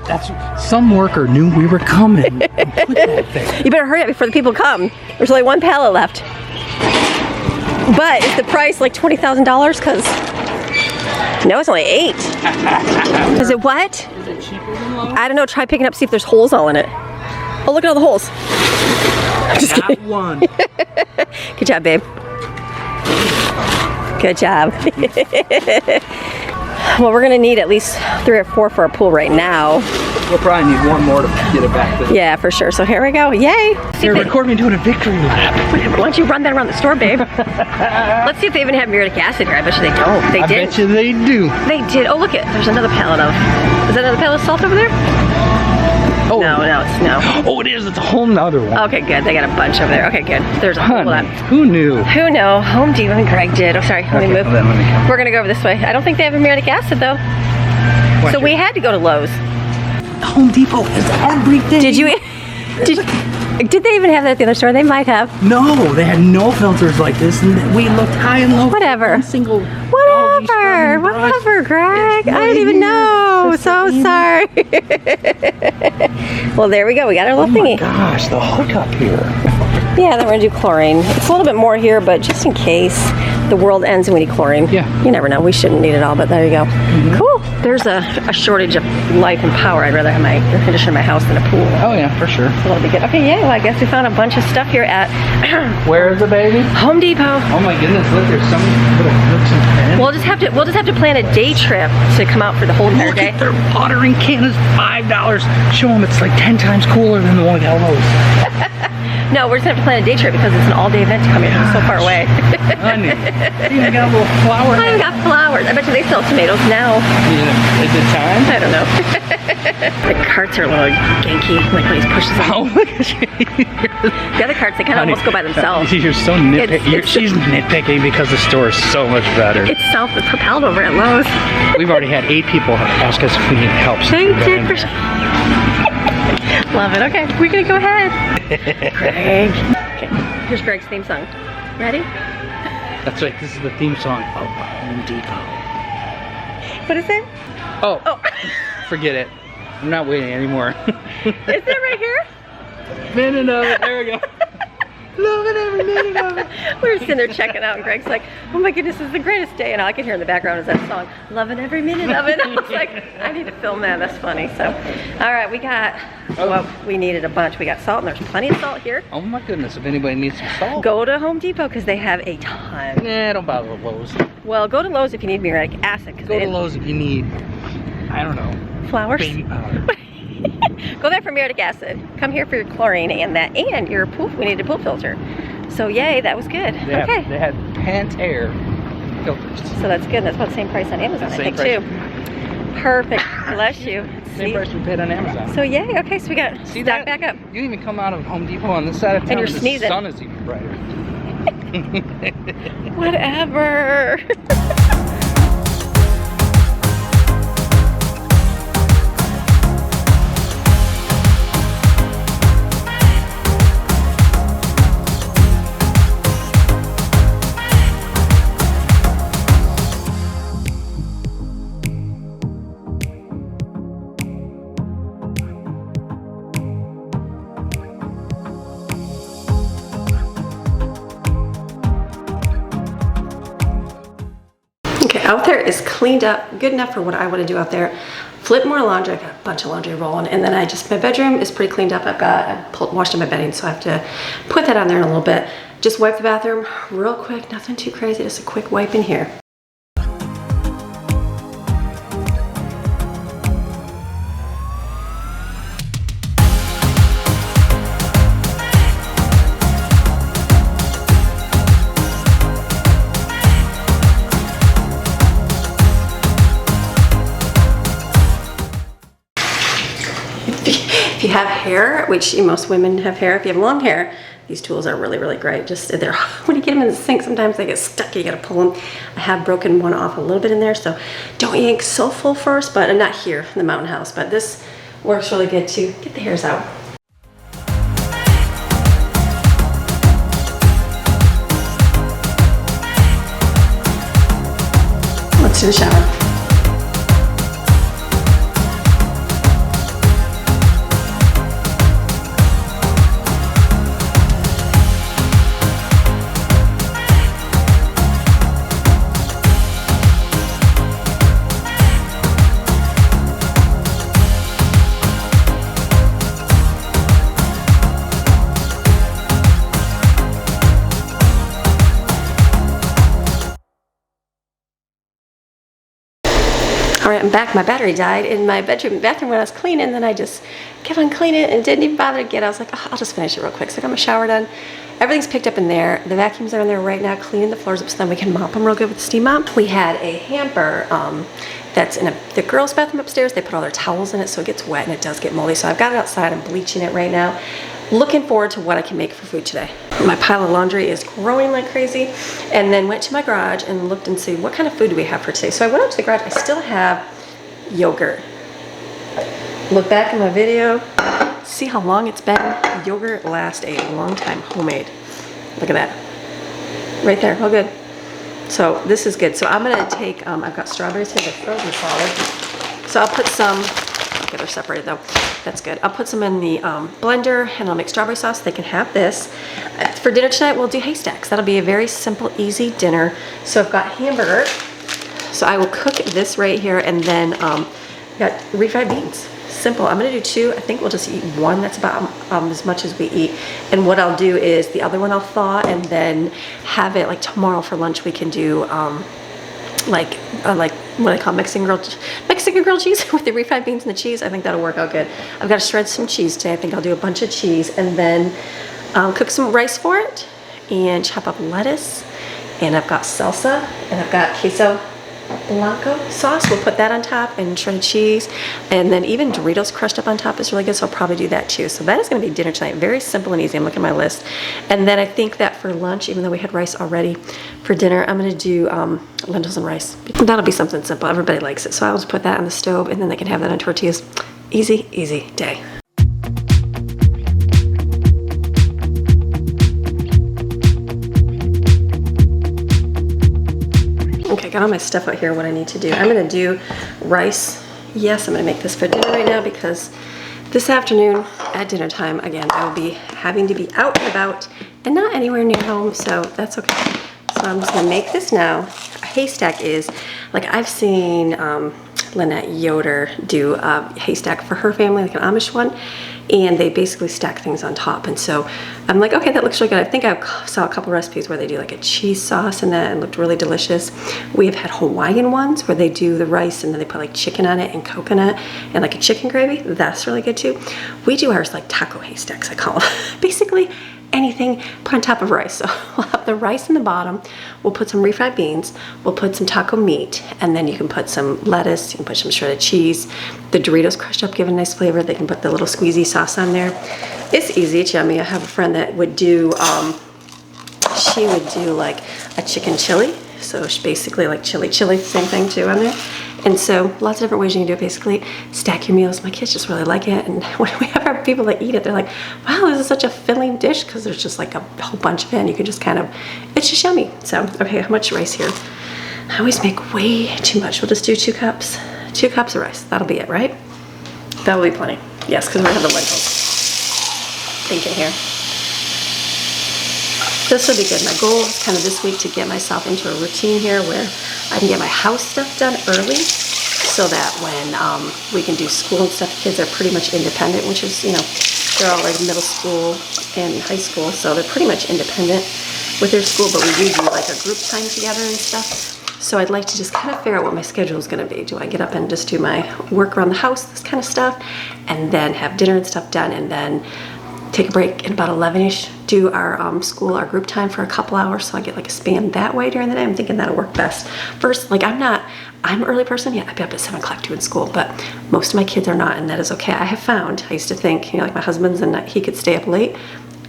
That's some worker knew we were coming. And put that thing. You better hurry up before the people come. There's only one pallet left. But is the price like $20,000? Because no, it's only 8. Is it what? Is it cheaper than Lowe? I don't know. Try picking up, see if there's holes all in it. Oh, look at all the holes. I'm just Not kidding. one. Good job, babe. Good job. Well, we're gonna need at least 3 or 4 for our pool right now. We'll probably need one more to get it back to. Yeah, for sure. So here we go. Yay! Here, record me doing a victory lap. Why don't you run that around the store, babe? Let's see if they even have muriatic acid here. I bet you they don't. They I did. bet you they do. They did. Oh, look it. There's another pallet of. Is that another pallet of salt over there? Oh No, it's no. Oh, it is. It's a whole nother one. Okay, good. They got a bunch over there. Okay, good. There's a whole lot. Honey, who knew? Who know? Home Depot and Greg did. Oh, sorry. Let me move. Let me come. We're gonna go over this way. I don't think they have a muriatic acid though. Watch So it. we had to go to Lowe's. Home Depot has everything. Did you? Did they even have that at the other store? They might have. No, they had no filters like this, and we looked high and low. Whatever. One single. Whatever. Whatever, Greg. I didn't even know. So sorry. Well, there we go. We got our little Oh my thingy. gosh, the hookup here. Yeah, then we're gonna do chlorine. It's a little bit more here, but just in case the world ends and we need chlorine. Yeah. You never know. We shouldn't need it all, but there you go. Cool. There's a shortage of life and power. I'd rather have my air conditioner in my house than a pool. Oh yeah, for sure. So that'll be good. Okay, yeah. Well, I guess we found a bunch of stuff here at Where is the baby? Home Depot. Oh my goodness, look, there's so many little nooks and crannies. We'll just have to plan a day trip to come out for the whole entire Look day. at their watering can is $5. Show them it's like 10 times cooler than the one at Lowe's. No, we're just gonna have to plan a day trip because it's an all-day event to come here. It's so far away. Honey, you even got a little flower. I got flowers. I bet you they sell tomatoes now. Yeah, is it time? I don't know. The carts are a little ganky, like when he pushes them. Oh, look at you. The other carts, they kind of almost go by themselves. You're so nitpicky. She's nitpicking because the store is so much better. It's self-propelled over at Lowe's. We've already had 8 people ask us if we need help. Thank you for Love it. Okay, we're gonna go ahead. Greg. Okay, here's Greg's theme song. Ready? That's right, this is the theme song of Home Depot. What is it? Oh, Oh. forget it. I'm not waiting anymore. Is it right here? Minute of it, there we go. Loving every minute of it. We were sitting there checking out and Greg's like, oh my goodness, this is the greatest day. And all I can hear in the background is that song, loving every minute of it. I was like, I need to film that, that's funny. So, all right, we got, well, we needed a bunch. We got salt and there's plenty of salt here. Oh my goodness, if anybody needs some salt. Go to Home Depot because they have a ton. Nah, don't bother with Lowe's. Well, go to Lowe's if you need muriatic acid. Go to Lowe's if you need, I don't know, flowers. baby powder. Go there for muriatic acid. Come here for your chlorine and that, and your pool. We need a pool filter. So yay, that was good. Okay. They had Pentair filters. So that's good. That's about the same price on Amazon, I think, too. Perfect. Bless you. Same price we paid on Amazon. So yay. Okay, so we got See stock that? back up. You even come out of Home Depot on this side of town, And you're the sneezing. sun is even brighter. Whatever. Okay, out there is cleaned up, good enough for what I want to do out there. Flip more laundry. I got a bunch of laundry rolling, and then my bedroom is pretty cleaned up. I washed my bedding, so I have to put that on there in a little bit. Just wipe the bathroom real quick, nothing too crazy, just a quick wipe in here. If you have hair, which most women have hair, if you have long hair, these tools are really, really great. Just they're, when you get them in the sink, sometimes they get stuck, you gotta pull them. I have broken one off a little bit in there, so don't yank so full first, but not here in the mountain house, but this works really good to get the hairs out. Let's do the shower. All right, I'm back. My battery died in my bathroom when I was cleaning, then I just kept on cleaning and didn't even bother to get. I was like, oh, I'll just finish it real quick. So I got my shower done. Everything's picked up in there. The vacuums are in there right now, cleaning the floors up so then we can mop them real good with the steam mop. We had a hamper that's in the girls' bathroom upstairs. They put all their towels in it so it gets wet and it does get moldy. So I've got it outside. I'm bleaching it right now. Looking forward to what I can make for food today. My pile of laundry is growing like crazy, and then went to my garage and looked and see what kind of food do we have for today. So I went up to the garage. I still have yogurt. Look back in my video, see how long it's been. Yogurt lasts a long time, homemade. Look at that, right there, all good. So this is good. So I'm gonna take, I've got strawberries here, they're frozen solid. So I'll put some, okay, they're separated though. That's good. I'll put some in the blender and I'll make strawberry sauce. They can have this. For dinner tonight, we'll do haystacks. That'll be a very simple, easy dinner. So I've got hamburger. So I will cook this right here, and then got refried beans. Simple. I'm gonna do 2. I think we'll just eat 1. That's about as much as we eat. And what I'll do is the other one I'll thaw and then have it like tomorrow for lunch. We can do like what I call Mexican grilled cheese with the refried beans and the cheese. I think that'll work out good. I've got to shred some cheese today. I think I'll do a bunch of cheese, and then cook some rice for it and chop up lettuce. And I've got salsa and I've got queso blanco sauce. We'll put that on top and shredded cheese. And then even Doritos crushed up on top is really good, so I'll probably do that too. So that is going to be dinner tonight. Very simple and easy. I'm looking at my list. And then I think that for lunch, even though we had rice already for dinner, I'm going to do lentils and rice. That'll be something simple. Everybody likes it. So I'll just put that on the stove and then they can have that on tortillas. Easy, easy day. Okay, got all my stuff out here, what I need to do. I'm gonna do rice. Yes, I'm gonna make this for dinner right now because this afternoon at dinner time, again, I will be having to be out and about and not anywhere near home, so that's okay. So I'm just gonna make this now. A haystack is, like I've seen Lynette Yoder do a haystack for her family, like an Amish one, and they basically stack things on top. And so I'm like, okay, that looks really good. I think I saw a couple recipes where they do like a cheese sauce and that, and it looked really delicious. We have had Hawaiian ones where they do the rice and then they put like chicken on it and coconut and like a chicken gravy. That's really good too. We do ours like taco haystacks, I call them. Basically anything put on top of rice. So we'll have the rice in the bottom, we'll put some refried beans, we'll put some taco meat, and then you can put some lettuce, you can put some shredded cheese, the Doritos crushed up give a nice flavor. They can put the little squeezy sauce on there. It's easy, it's yummy. I have a friend that would do, she would do like a chicken chili. So she basically like chili, same thing too on there. And so lots of different ways you can do it. Basically stack your meals. My kids just really like it. And when we have our people that eat it, they're like, wow, this is such a filling dish because there's just like a whole bunch of it and you can just kind of, it's just yummy. So, okay, how much rice here? I always make way too much. We'll just do 2 cups. 2 cups of rice. That'll be it, right? That'll be plenty. Yes, because we're gonna have the lentils. Thinking here. This will be good. My goal is kind of this week to get myself into a routine here where I can get my house stuff done early so that when we can do school and stuff, kids are pretty much independent, which is, you know, they're all like middle school and high school, so they're pretty much independent with their school, but we do like a group time together and stuff. So I'd like to just kind of figure out what my schedule is going to be. Do I get up and just do my work around the house, this kind of stuff, and then have dinner and stuff done, and then take a break at about 11ish, do our school, our group time for a couple hours, so I get like a span that way during the day. I'm thinking that'll work best. First, like I'm an early person, yeah, I'd be up at 7 o'clock doing school, but most of my kids are not, and that is okay. I have found, I used to think, you know, like my husband's and he could stay up late.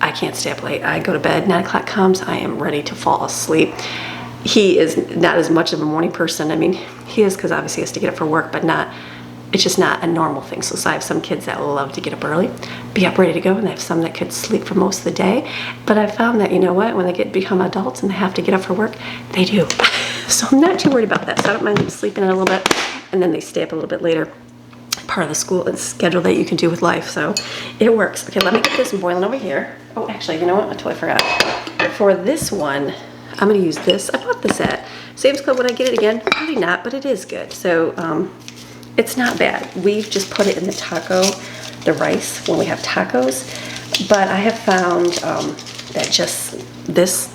I can't stay up late. I go to bed, 9 o'clock comes, I am ready to fall asleep. He is not as much of a morning person. I mean, he is because obviously he has to get up for work, but not, it's just not a normal thing. So I have some kids that love to get up early, be up ready to go, and I have some that could sleep for most of the day. But I found that, you know what, when they become adults and they have to get up for work, they do. So I'm not too worried about that. So I don't mind them sleeping in a little bit, and then they stay up a little bit later. Part of the school and schedule that you can do with life, so it works. Okay, let me get this boiling over here. Oh, actually, you know what? I totally forgot. For this one, I'm gonna use this. I bought this at Sam's Club. Would I get it again? Probably not, but it is good. So it's not bad. We've just put it in the rice when we have tacos. But I have found that just this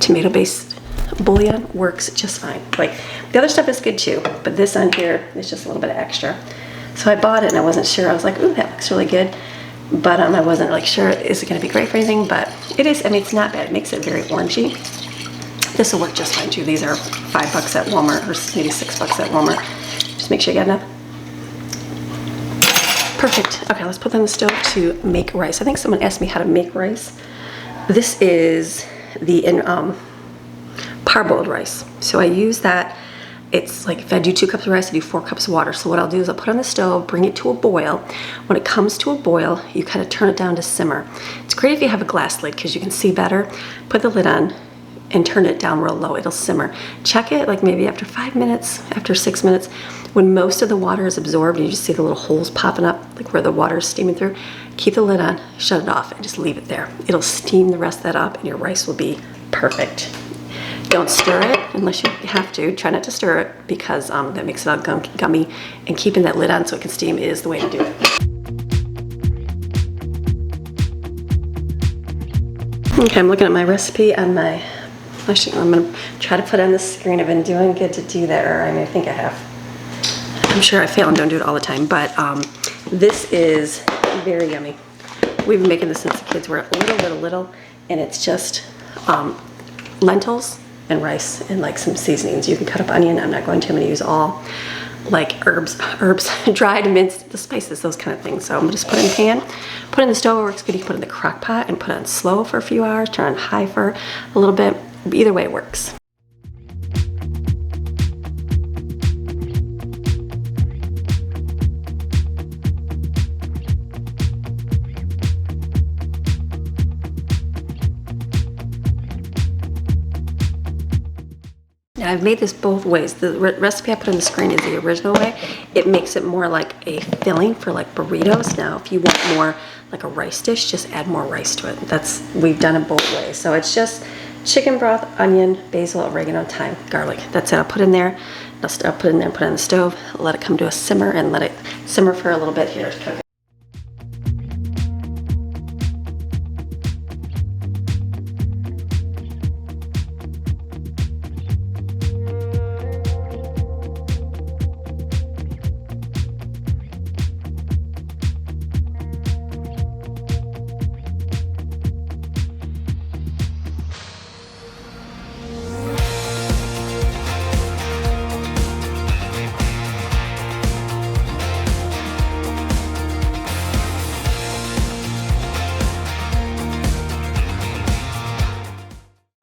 tomato-based bouillon works just fine. Like the other stuff is good too, but this on here is just a little bit extra. So I bought it and I wasn't sure. I was like, ooh, that looks really good. But I wasn't like sure, is it gonna be great for anything? But it is, I mean, it's not bad. It makes it very orangey. This will work just fine too. These are $5 at Walmart, or maybe $6 at Walmart. Just make sure you got enough. Perfect. Okay, let's put that on the stove to make rice. I think someone asked me how to make rice. This is the parboiled rice. So I use that. It's like if I do 2 cups of rice, I do 4 cups of water. So what I'll do is I'll put it on the stove, bring it to a boil. When it comes to a boil, you kind of turn it down to simmer. It's great if you have a glass lid because you can see better. Put the lid on and turn it down real low. It'll simmer. Check it like maybe after 5 minutes, after 6 minutes. When most of the water is absorbed and you just see the little holes popping up, like where the water is steaming through, keep the lid on, shut it off, and just leave it there. It'll steam the rest of that up and your rice will be perfect. Don't stir it unless you have to. Try not to stir it because that makes it all gummy, and keeping that lid on so it can steam is the way to do it. Okay, I'm looking at my recipe on my, actually I'm gonna try to put it on the screen. I've been doing good to do that, or I think I have. I'm sure I fail and don't do it all the time, but this is very yummy. We've been making this since the kids were little, and it's just lentils and rice and like some seasonings. You can cut up onion. I'm not going to. I'm going to use all like herbs, dried, minced, the spices, those kind of things. So I'm gonna just put it in the pan, put it in the stove. It works good. You can put it in the crock pot and put it on slow for a few hours, turn on high for a little bit. Either way it works. Now I've made this both ways. The recipe I put on the screen is the original way. It makes it more like a filling for like burritos. Now if you want more like a rice dish, just add more rice to it. We've done it both ways. So it's just chicken broth, onion, basil, oregano, thyme, garlic. That's it. I'll put in there. I'll put it in there, put it on the stove, let it come to a simmer, and let it simmer for a little bit here to cook it.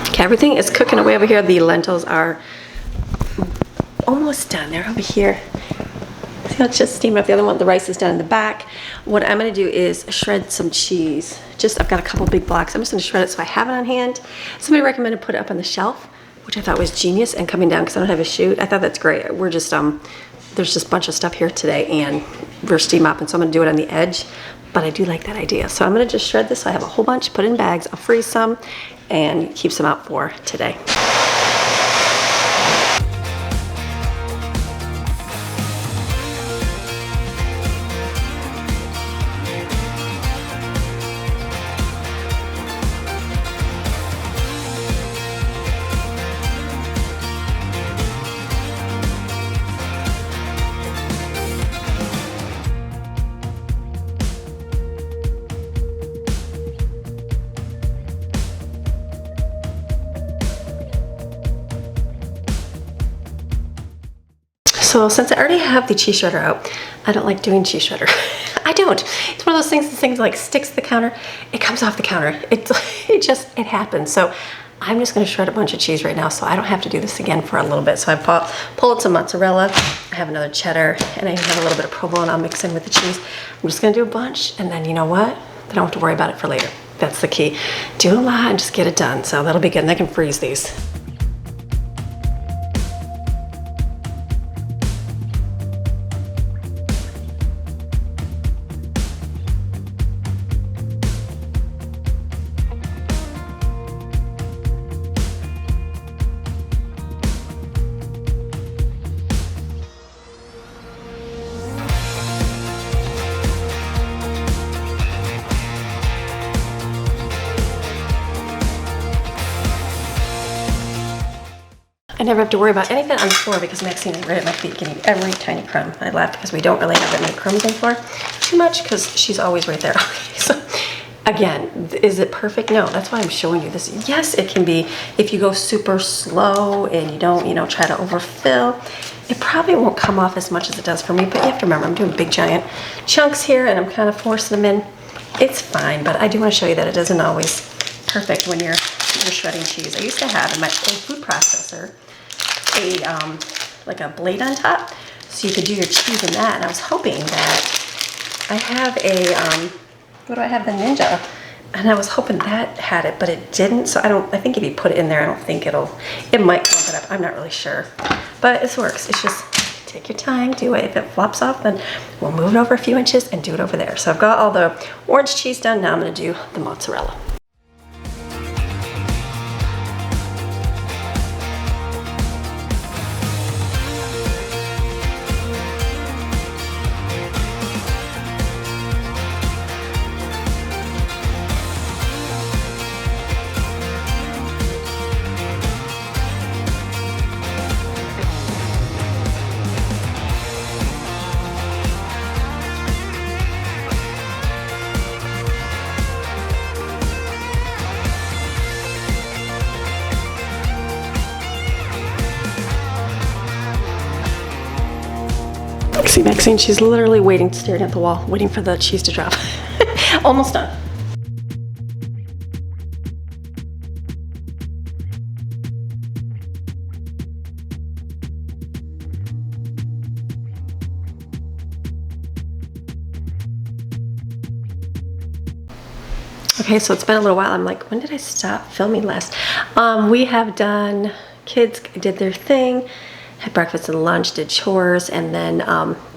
Okay, everything is cooking away over here. The lentils are almost done. They're over here. See how it's just steaming up. The other one, the rice is done in the back. What I'm gonna do is shred some cheese. I've got a couple big blocks. I'm just gonna shred it so I have it on hand. Somebody recommended put it up on the shelf, which I thought was genius, and coming down because I don't have a chute. I thought that's great. We're just, there's just a bunch of stuff here today and we're steam mopping, so I'm gonna do it on the edge, but I do like that idea. So I'm gonna just shred this so I have a whole bunch, put it in bags, I'll freeze some, and keep some out for today. So since I already have the cheese shredder out, I don't like doing cheese shredder. I don't. It's one of those things like sticks to the counter, it comes off the counter. It happens. So I'm just gonna shred a bunch of cheese right now so I don't have to do this again for a little bit. So I pulled some mozzarella, I have another cheddar, and I have a little bit of provolone I'll mix in with the cheese. I'm just gonna do a bunch, and then you know what? I don't have to worry about it for later. That's the key. Do a lot and just get it done. So that'll be good, and I can freeze these. I never have to worry about anything on the floor because Maxine is right at my feet getting every tiny crumb. I laughed because we don't really have that many crumbs on the floor too much because she's always right there. So again, is it perfect? No, that's why I'm showing you this. Yes, it can be if you go super slow and you don't, try to overfill. It probably won't come off as much as it does for me, but you have to remember I'm doing big giant chunks here and I'm kind of forcing them in. It's fine, but I do want to show you that it isn't always perfect when you're shredding cheese. I used to have in my old food processor like a blade on top, so you could do your cheese in that. And I was hoping that I have what do I have, the Ninja, and I was hoping that had it, but it didn't. So I think if you put it in there, I don't think it might clump it up. I'm not really sure, but it works. It's just take your time, do it. If it flops off, then we'll move it over a few inches and do it over there. So I've got all the orange cheese done. Now I'm gonna do the mozzarella. See Maxine, she's literally waiting, staring at the wall, waiting for the cheese to drop. Almost done. Okay, so it's been a little while. I'm like, when did I stop filming last? We have done, kids did their thing, had breakfast and lunch, did chores, and then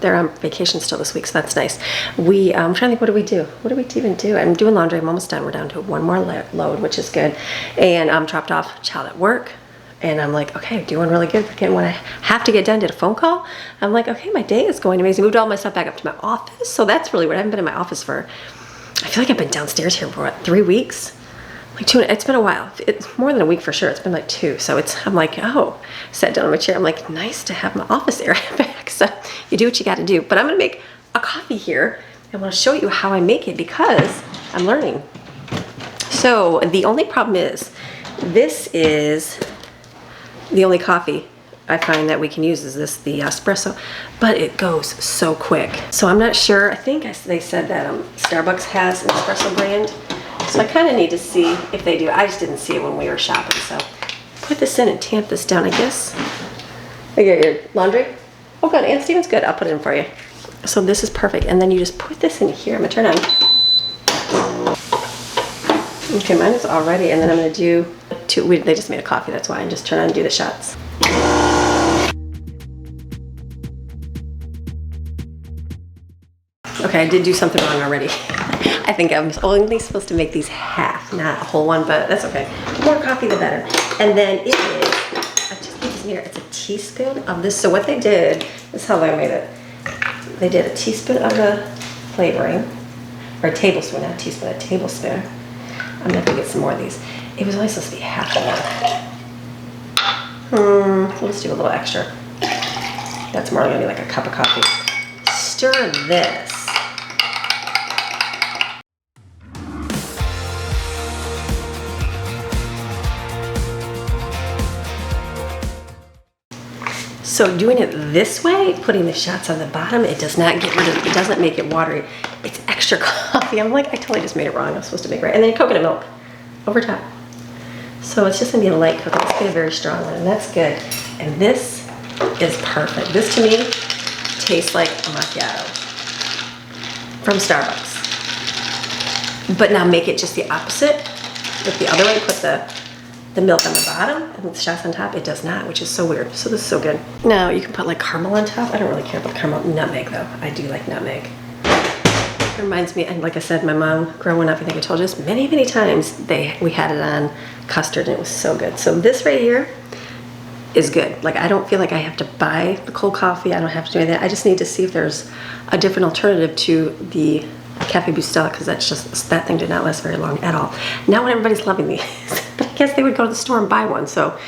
they're on vacation still this week, so that's nice. I'm trying to think, what do we do? What do we even do? I'm doing laundry, I'm almost done. We're down to one more load, which is good. And I'm dropped off child at work, and I'm like, okay, doing really good. Again, when I have to get done, did a phone call. I'm like, okay, my day is going amazing. Moved all my stuff back up to my office, so that's really weird. I haven't been in my office for, I feel like I've been downstairs here for what, 3 weeks? Like 2, it's been a while. It's more than a week for sure. It's been like 2. So I'm like, oh, sat down on my chair. I'm like, nice to have my office area back. So you do what you got to do. But I'm going to make a coffee here. I want to show you how I make it because I'm learning. So the only problem is, this is the only coffee I find that we can use is the espresso, but it goes so quick. So I'm not sure. I think they said that Starbucks has an espresso brand. So I kind of need to see if they do. I just didn't see it when we were shopping. So put this in and tamp this down, I guess. I get your laundry. Oh, good. Aunt Steven's good. I'll put it in for you. So this is perfect. And then you just put this in here. I'm going to turn on. Okay, mine is all ready. And then I'm going to do 2. They just made a coffee. That's why I just turn on and do the shots. Okay, I did do something wrong already. I think I'm only supposed to make these half, not a whole one, but that's okay. The more coffee, the better. And then it is, I just put this in here, it's a teaspoon of this. So what they did, this is how they made it. They did a teaspoon of the flavoring, or a tablespoon, not a teaspoon, a tablespoon. I'm gonna have to get some more of these. It was only supposed to be half of one. Let's do a little extra. That's more gonna be like a cup of coffee. Stir this. So doing it this way, putting the shots on the bottom, it does not get rid of it. It doesn't make it watery. It's extra coffee. I'm like, I totally just made it wrong. I was supposed to make it right. And then coconut milk over top. So it's just gonna be a light coconut. It's gonna be a very strong one, and that's good. And this is perfect. This to me tastes like a macchiato from Starbucks. But now make it just the opposite. With the other way, put the milk on the bottom and the shots on top. It does not, which is so weird. So this is so good. Now you can put like caramel on top. I don't really care about caramel. Nutmeg though. I do like nutmeg. It reminds me, and like I said, my mom growing up, I think I told you this many, many times, we had it on custard and it was so good. So this right here is good. Like I don't feel like I have to buy the cold coffee. I don't have to do anything. I just need to see if there's a different alternative to the Cafe Bustelo, because that thing did not last very long at all. Now when everybody's loving these, but I guess they would go to the store and buy one. So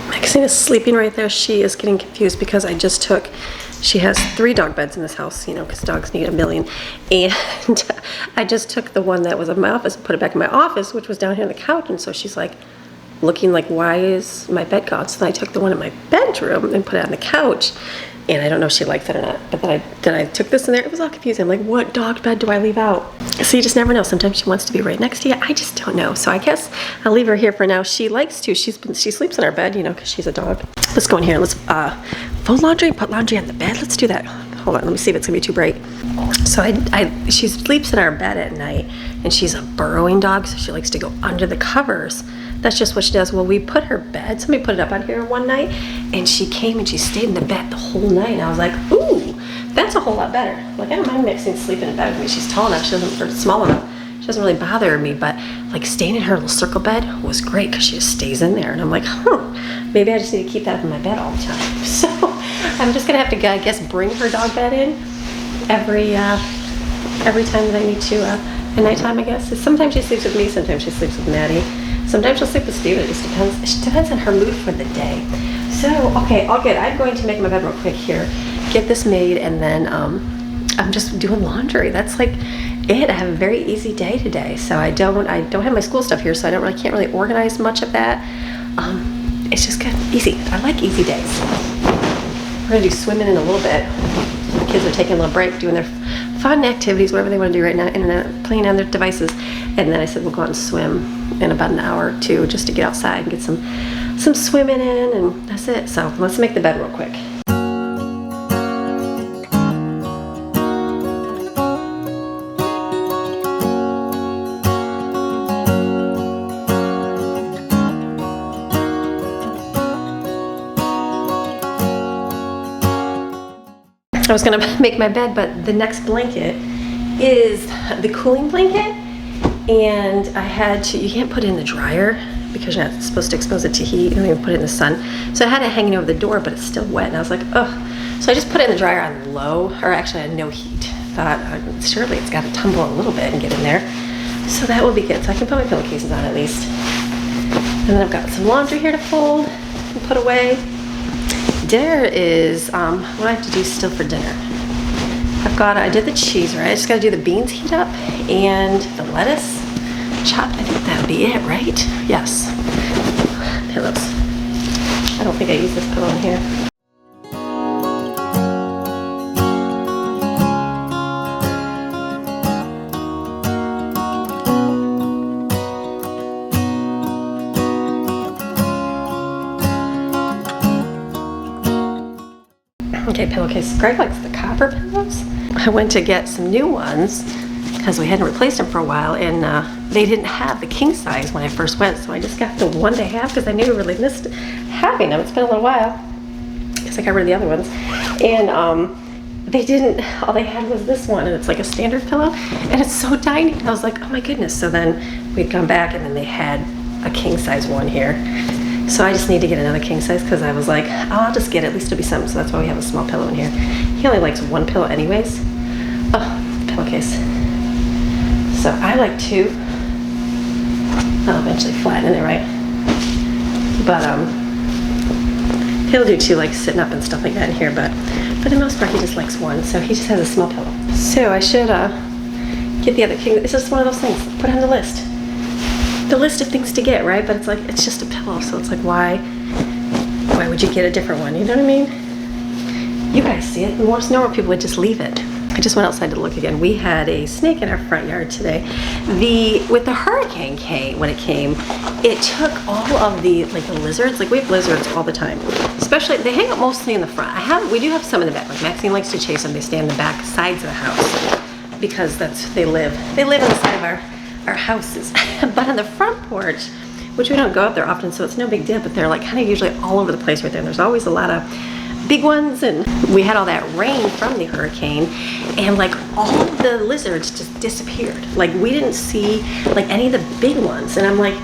Maxine is sleeping right there. She is getting confused because I just took, she has 3 dog beds in this house, you know, because dogs need a million. And I just took the one that was in my office and put it back in my office, which was down here on the couch. And so she's like looking like, why is my bed gone? So then I took the one in my bedroom and put it on the couch. And I don't know if she likes it or not. But then I took this in there. It was all confusing. I'm like, what dog bed do I leave out? So you just never know. Sometimes she wants to be right next to you. I just don't know. So I guess I'll leave her here for now. She likes to. She sleeps in our bed, you know, because she's a dog. Let's go in here. Let's fold laundry and put laundry on the bed. Let's do that. Hold on. Let me see if it's going to be too bright. So she sleeps in our bed at night. And she's a burrowing dog, so she likes to go under the covers. That's just what she does. Well, we put her bed, somebody put it up on here one night, and she came and she stayed in the bed the whole night. And I was like, ooh, that's a whole lot better. Like, I don't mind Maxine sleeping in bed with me. She's tall enough, or small enough. She doesn't really bother me, but like staying in her little circle bed was great because she just stays in there. And I'm like, maybe I just need to keep that up in my bed all the time. So I'm just gonna have to, I guess, bring her dog bed in every time that I need to at nighttime, I guess. Sometimes she sleeps with me, sometimes she sleeps with Maddie. Sometimes she'll sleep with Steven. It just depends. It depends on her mood for the day. So, okay, all good. I'm going to make my bed real quick here, get this made, and then I'm just doing laundry. That's like it. I have a very easy day today, so I don't have my school stuff here, so I can't really organize much of that. It's just good, easy. I like easy days. We're gonna do swimming in a little bit. The kids are taking a little break, doing their fun activities, whatever they want to do right now, internet, playing on their devices. And then I said we'll go out and swim in about an hour or two, just to get outside and get some swimming in, and that's it. So let's make the bed real quick. I was gonna make my bed, but the next blanket is the cooling blanket, and I had to, you can't put it in the dryer because you're not supposed to expose it to heat. You don't even put it in the sun. So I had it hanging over the door, but it's still wet, and I was like, ugh. So I just put it in the dryer on low, or actually on no heat. Thought, surely it's got to tumble a little bit and get in there. So that will be good. So I can put my pillowcases on at least. And then I've got some laundry here to fold and put away. Dinner is, what do I have to do still for dinner? I did the cheese, right? I just gotta do the beans heat up and the lettuce chopped. I think that'll be it, right? Yes. Pillows. I don't think I used this pillow in here. Okay, pillowcase. Greg likes the copper pillows. I went to get some new ones because we hadn't replaced them for a while, and they didn't have the king size when I first went, so I just got the one they have because I knew I really missed having them. It's been a little while because I got rid of the other ones, and they didn't. All they had was this one, and it's like a standard pillow, and it's so tiny. I was like, oh my goodness. So then we'd come back, and then they had a king size one here. So I just need to get another king size because I was like, oh, I'll just get it. At least it'll be something. So that's why we have a small pillow in here. He only likes one pillow anyways. Oh, pillowcase. So I like two. I'll eventually flatten it, right? But he'll do two, like sitting up and stuff like that in here. But for the most part, he just likes one. So he just has a small pillow. So I should get the other king. It's just one of those things. Put it on the list. The list of things to get, right? But it's like, it's just a pillow, so it's like, why would you get a different one? You know what I mean? You guys see it. Most normal people would just leave it. I just went outside to look again. We had a snake in our front yard today. With the hurricane when it came, it took all of the lizards. Like we have lizards all the time. Especially, they hang out mostly in the front. We do have some in the back. Like Maxine likes to chase them. They stay on the back sides of the house because they live on the side of our houses. But on the front porch, which we don't go up there often, so it's no big deal, but they're like kind of usually all over the place right there. And there's always a lot of big ones, and we had all that rain from the hurricane, and like all of the lizards just disappeared. Like we didn't see like any of the big ones, and I'm like,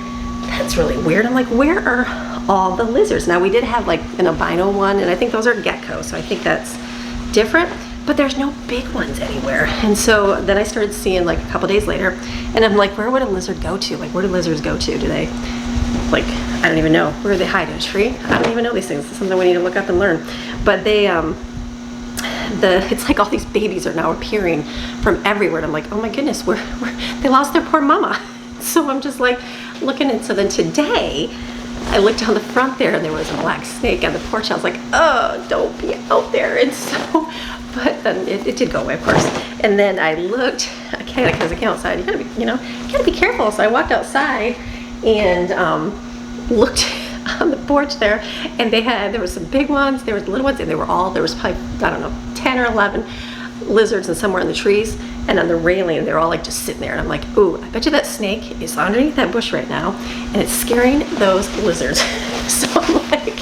that's really weird. I'm like, where are all the lizards? Now we did have like an albino one, and I think those are geckos, so I think that's different. But there's no big ones anywhere. And so then I started seeing like a couple days later, and I'm like, where would a lizard go to? Like, where do lizards go to? Do they, like, I don't even know. Where do they hide? In a tree? I don't even know these things. It's something we need to look up and learn. But they, it's like all these babies are now appearing from everywhere. And I'm like, oh my goodness, they lost their poor mama. So I'm just like looking, and so then today, I looked on the front there, and there was a black snake on the porch. I was like, oh, don't be out there. And so, but then it did go away, of course. And then I looked, because I came outside, you gotta be careful. So I walked outside and looked on the porch there, and there were some big ones, there were little ones, and there was probably, I don't know, 10 or 11 lizards, and somewhere in the trees and on the railing, they're all like just sitting there. And I'm like, ooh, I bet you that snake is underneath that bush right now, and it's scaring those lizards. So I'm like,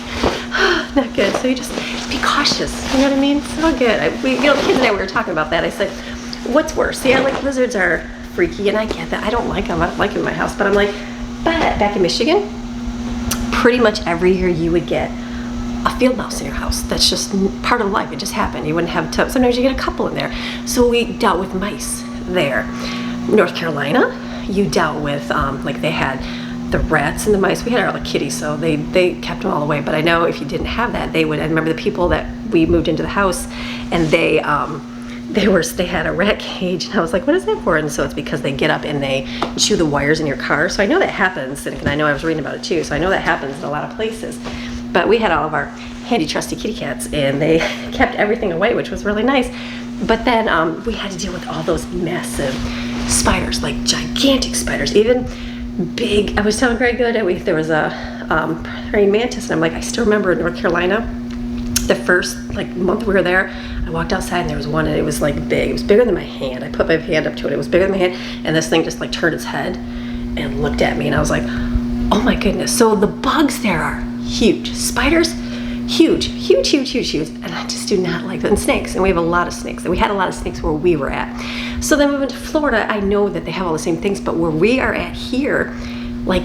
not good. So you just be cautious. You know what I mean? It's not good. The kids and I, we were talking about that. I said, what's worse? Yeah, like lizards are freaky, and I get that. I don't like them. I don't like them in my house. But I'm like, back in Michigan, pretty much every year you would get a field mouse in your house. That's just part of life. It just happened. You wouldn't have to. Sometimes you get a couple in there. So we dealt with mice there. North Carolina, you dealt with, like they had the rats and the mice. We had our kitties, so they kept them all away. But I know if you didn't have that, they would. I remember the people that we moved into the house, and they had a rat cage, and I was like, what is that for? And so it's because they get up and they chew the wires in your car. So I know that happens, and I know I was reading about it too, so I know that happens in a lot of places. But we had all of our handy trusty kitty cats, and they kept everything away, which was really nice. But then we had to deal with all those massive spiders, like gigantic spiders, even big. I was telling Greg the other day, there was a praying mantis, and I'm like, I still remember in North Carolina, the first month we were there, I walked outside and there was one, and it was big. It was bigger than my hand. I put my hand up to it. It was bigger than my hand, and this thing just turned its head and looked at me, and I was like, oh my goodness. So the bugs there are huge. Spiders, huge, huge, huge, huge, huge, and I just do not like them. And snakes, and we have a lot of snakes, and we had a lot of snakes where we were at. So then moving to Florida, I know that they have all the same things, but where we are at here, what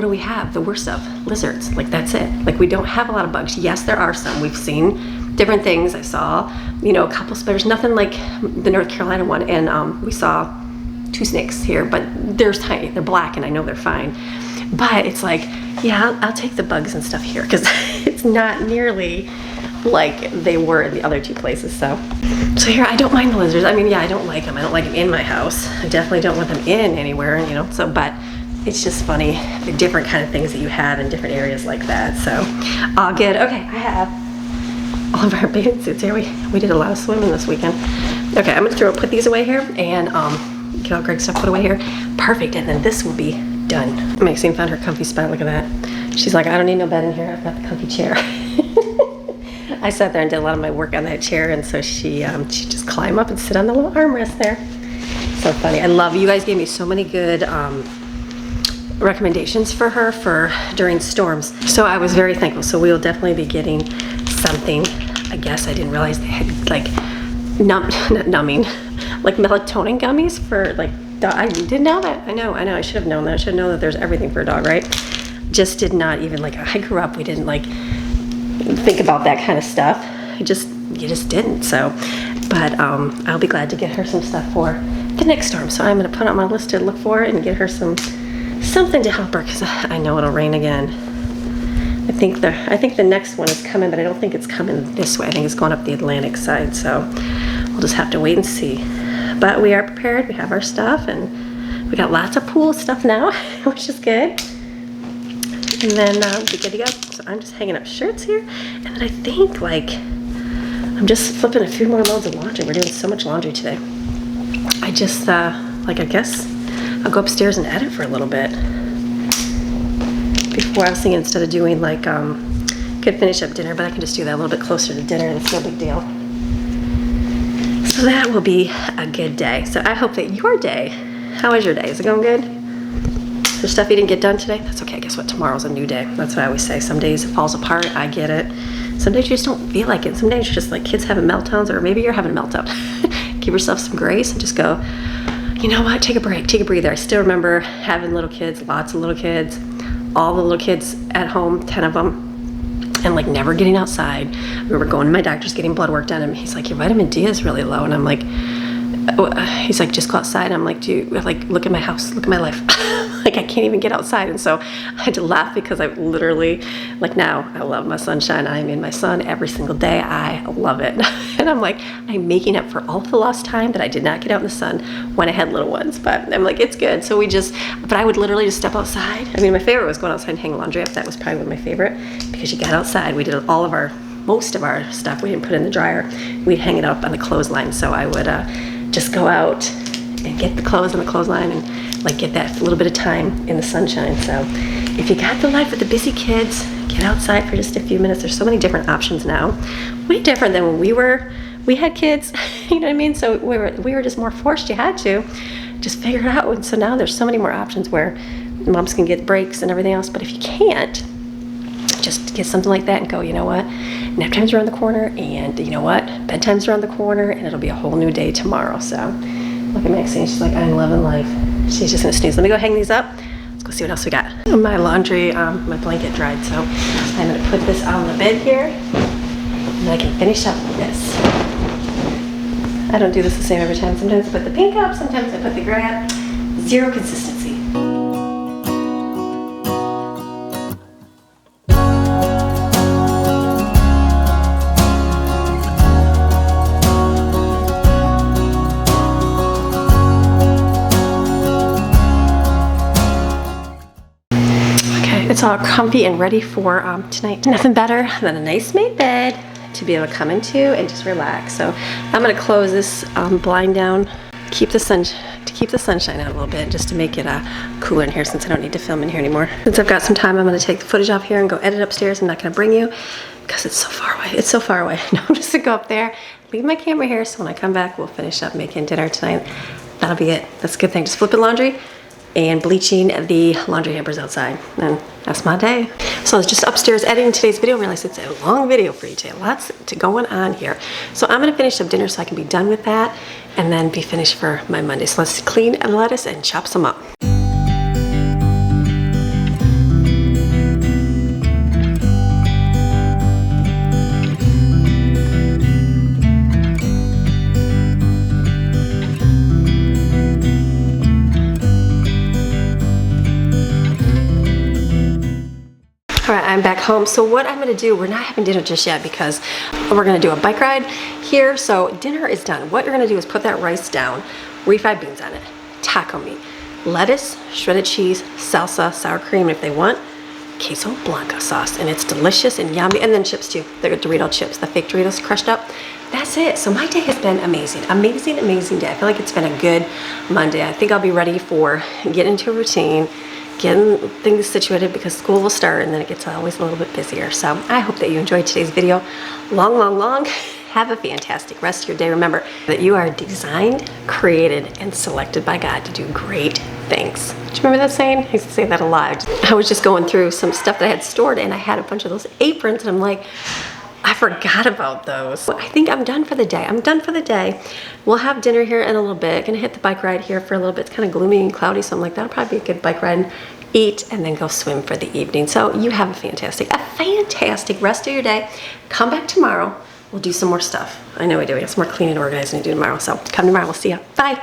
do we have? The worst of lizards. That's it. We don't have a lot of bugs. Yes, there are some. We've seen different things. I saw, a couple spiders, nothing like the North Carolina one, and we saw 2 snakes here, but they're tiny. They're black, and I know they're fine. But it's yeah, I'll take the bugs and stuff here, because it's not nearly like they were in the other 2 places. So here, I don't mind the lizards. I mean, yeah, I don't like them. I don't like them in my house. I definitely don't want them in anywhere, but it's just funny, the different kind of things that you have in different areas like that. So all good. Okay, I have all of our bathing suits here. We did a lot of swimming this weekend. Okay, I'm gonna put these away here, and get all Greg's stuff put away here. Perfect, and then this will be done. Maxine found her comfy spot. Look at that. She's like, I don't need no bed in here. I've got the comfy chair. I sat there and did a lot of my work on that chair, and so she just climb up and sit on the little armrest there. So funny. I love you guys gave me so many good recommendations for her for during storms. So I was very thankful. So we will definitely be getting something. I guess I didn't realize they had not numbing, melatonin gummies for I didn't know that. I know. I should have known that. I should have known that there's everything for a dog, right? Just did not even I grew up. We didn't think about that kind of stuff. You just didn't. So, but I'll be glad to get her some stuff for the next storm. So I'm gonna put on my list to look for it and get her something to help her, because I know it'll rain again. I think the next one is coming, but I don't think it's coming this way. I think it's going up the Atlantic side. So we'll just have to wait and see. But we are prepared. We have our stuff, and we got lots of pool stuff now, which is good. And then we'll be good to go. So I'm just hanging up shirts here, and then I think I'm just flipping a few more loads of laundry. We're doing so much laundry today. I just I guess I'll go upstairs and edit for a little bit. Before I was thinking, instead of doing could finish up dinner, but I can just do that a little bit closer to dinner. It's no big deal. So that will be a good day. So I hope that your day, how is your day? Is it going good? Is there stuff you didn't get done today? That's okay. Guess what? Tomorrow's a new day. That's what I always say. Some days it falls apart. I get it. Some days you just don't feel like it. Some days you're just kids having meltdowns, or maybe you're having a meltdown. Give yourself some grace and just go, you know what? Take a break. Take a breather. I still remember having little kids, lots of little kids, all the little kids at home, 10 of them. And never getting outside. We were going to my doctor's getting blood work done, and he's like, your vitamin D is really low. And I'm like, he's like, just go outside. I'm like, dude, look at my house, look at my life. I can't even get outside. And so I had to laugh, because I literally, now I love my sunshine. I'm in my sun every single day. I love it. And I'm like, I'm making up for all the lost time that I did not get out in the sun when I had little ones. But I'm like, it's good. So but I would literally just step outside. I mean, my favorite was going outside and hang laundry up. That was probably one of my favorite, because you got outside. We did most of our stuff we didn't put in the dryer. We'd hang it up on the clothesline. So I would just go out and get the clothes on the clothesline and get that little bit of time in the sunshine. So if you got the life with the busy kids, get outside for just a few minutes. There's so many different options now. Way different than when we had kids, you know what I mean? So we were just more forced. You had to just figure it out. And so now there's so many more options where moms can get breaks and everything else. But if you can't, just get something like that and go, you know what? Nap time's around the corner, and you know what? Bedtime's around the corner, and it'll be a whole new day tomorrow. So look at Maxine. She's like, I'm loving life. She's just gonna snooze. Let me go hang these up. Let's go see what else we got. My laundry, my blanket dried, so I'm gonna put this on the bed here, and I can finish up with this. I don't do this the same every time. Sometimes I put the pink up, sometimes I put the gray up. Zero consistency. It's all comfy and ready for tonight. Nothing better than a nice made bed to be able to come into and just relax. So I'm gonna close this blind down, keep the sunshine out a little bit, just to make it cooler in here, since I don't need to film in here anymore. Since I've got some time, I'm gonna take the footage off here and go edit upstairs. I'm not gonna bring you because it's so far away. It's so far away. No, I'm just gonna go up there, leave my camera here, so when I come back, we'll finish up making dinner tonight. That'll be it. That's a good thing. Just flipping laundry and bleaching the laundry hampers outside. And that's my day. So I was just upstairs editing today's video. I realized it's a long video for you today. Lots going on here. So I'm gonna finish up dinner so I can be done with that and then be finished for my Monday. So let's clean a lettuce and chop some up. All right, I'm back home. So what I'm gonna do, we're not having dinner just yet because we're gonna do a bike ride here. So dinner is done. What you're gonna do is put that rice down, refried beans on it, taco meat, lettuce, shredded cheese, salsa, sour cream if they want, queso blanca sauce, and it's delicious and yummy. And then chips too, the Dorito chips, the fake Doritos crushed up. That's it. So my day has been amazing. Amazing, amazing day. I feel like it's been a good Monday. I think I'll be ready for getting into a routine, getting things situated, because school will start and then it gets always a little bit busier. So I hope that you enjoyed today's video. Long. Have a fantastic rest of your day. Remember that you are designed, created, and selected by God to do great things. Do you remember that saying? I used to say that a lot. I was just going through some stuff that I had stored and I had a bunch of those aprons and I'm like, I forgot about those. I think I'm done for the day. I'm done for the day. We'll have dinner here in a little bit. Gonna hit the bike ride here for a little bit. It's kind of gloomy and cloudy, so I'm like, that'll probably be a good bike ride. Eat and then go swim for the evening. So you have a fantastic rest of your day. Come back tomorrow. We'll do some more stuff. I know we do. We have some more cleaning and organizing to do tomorrow. So come tomorrow. We'll see you. Bye.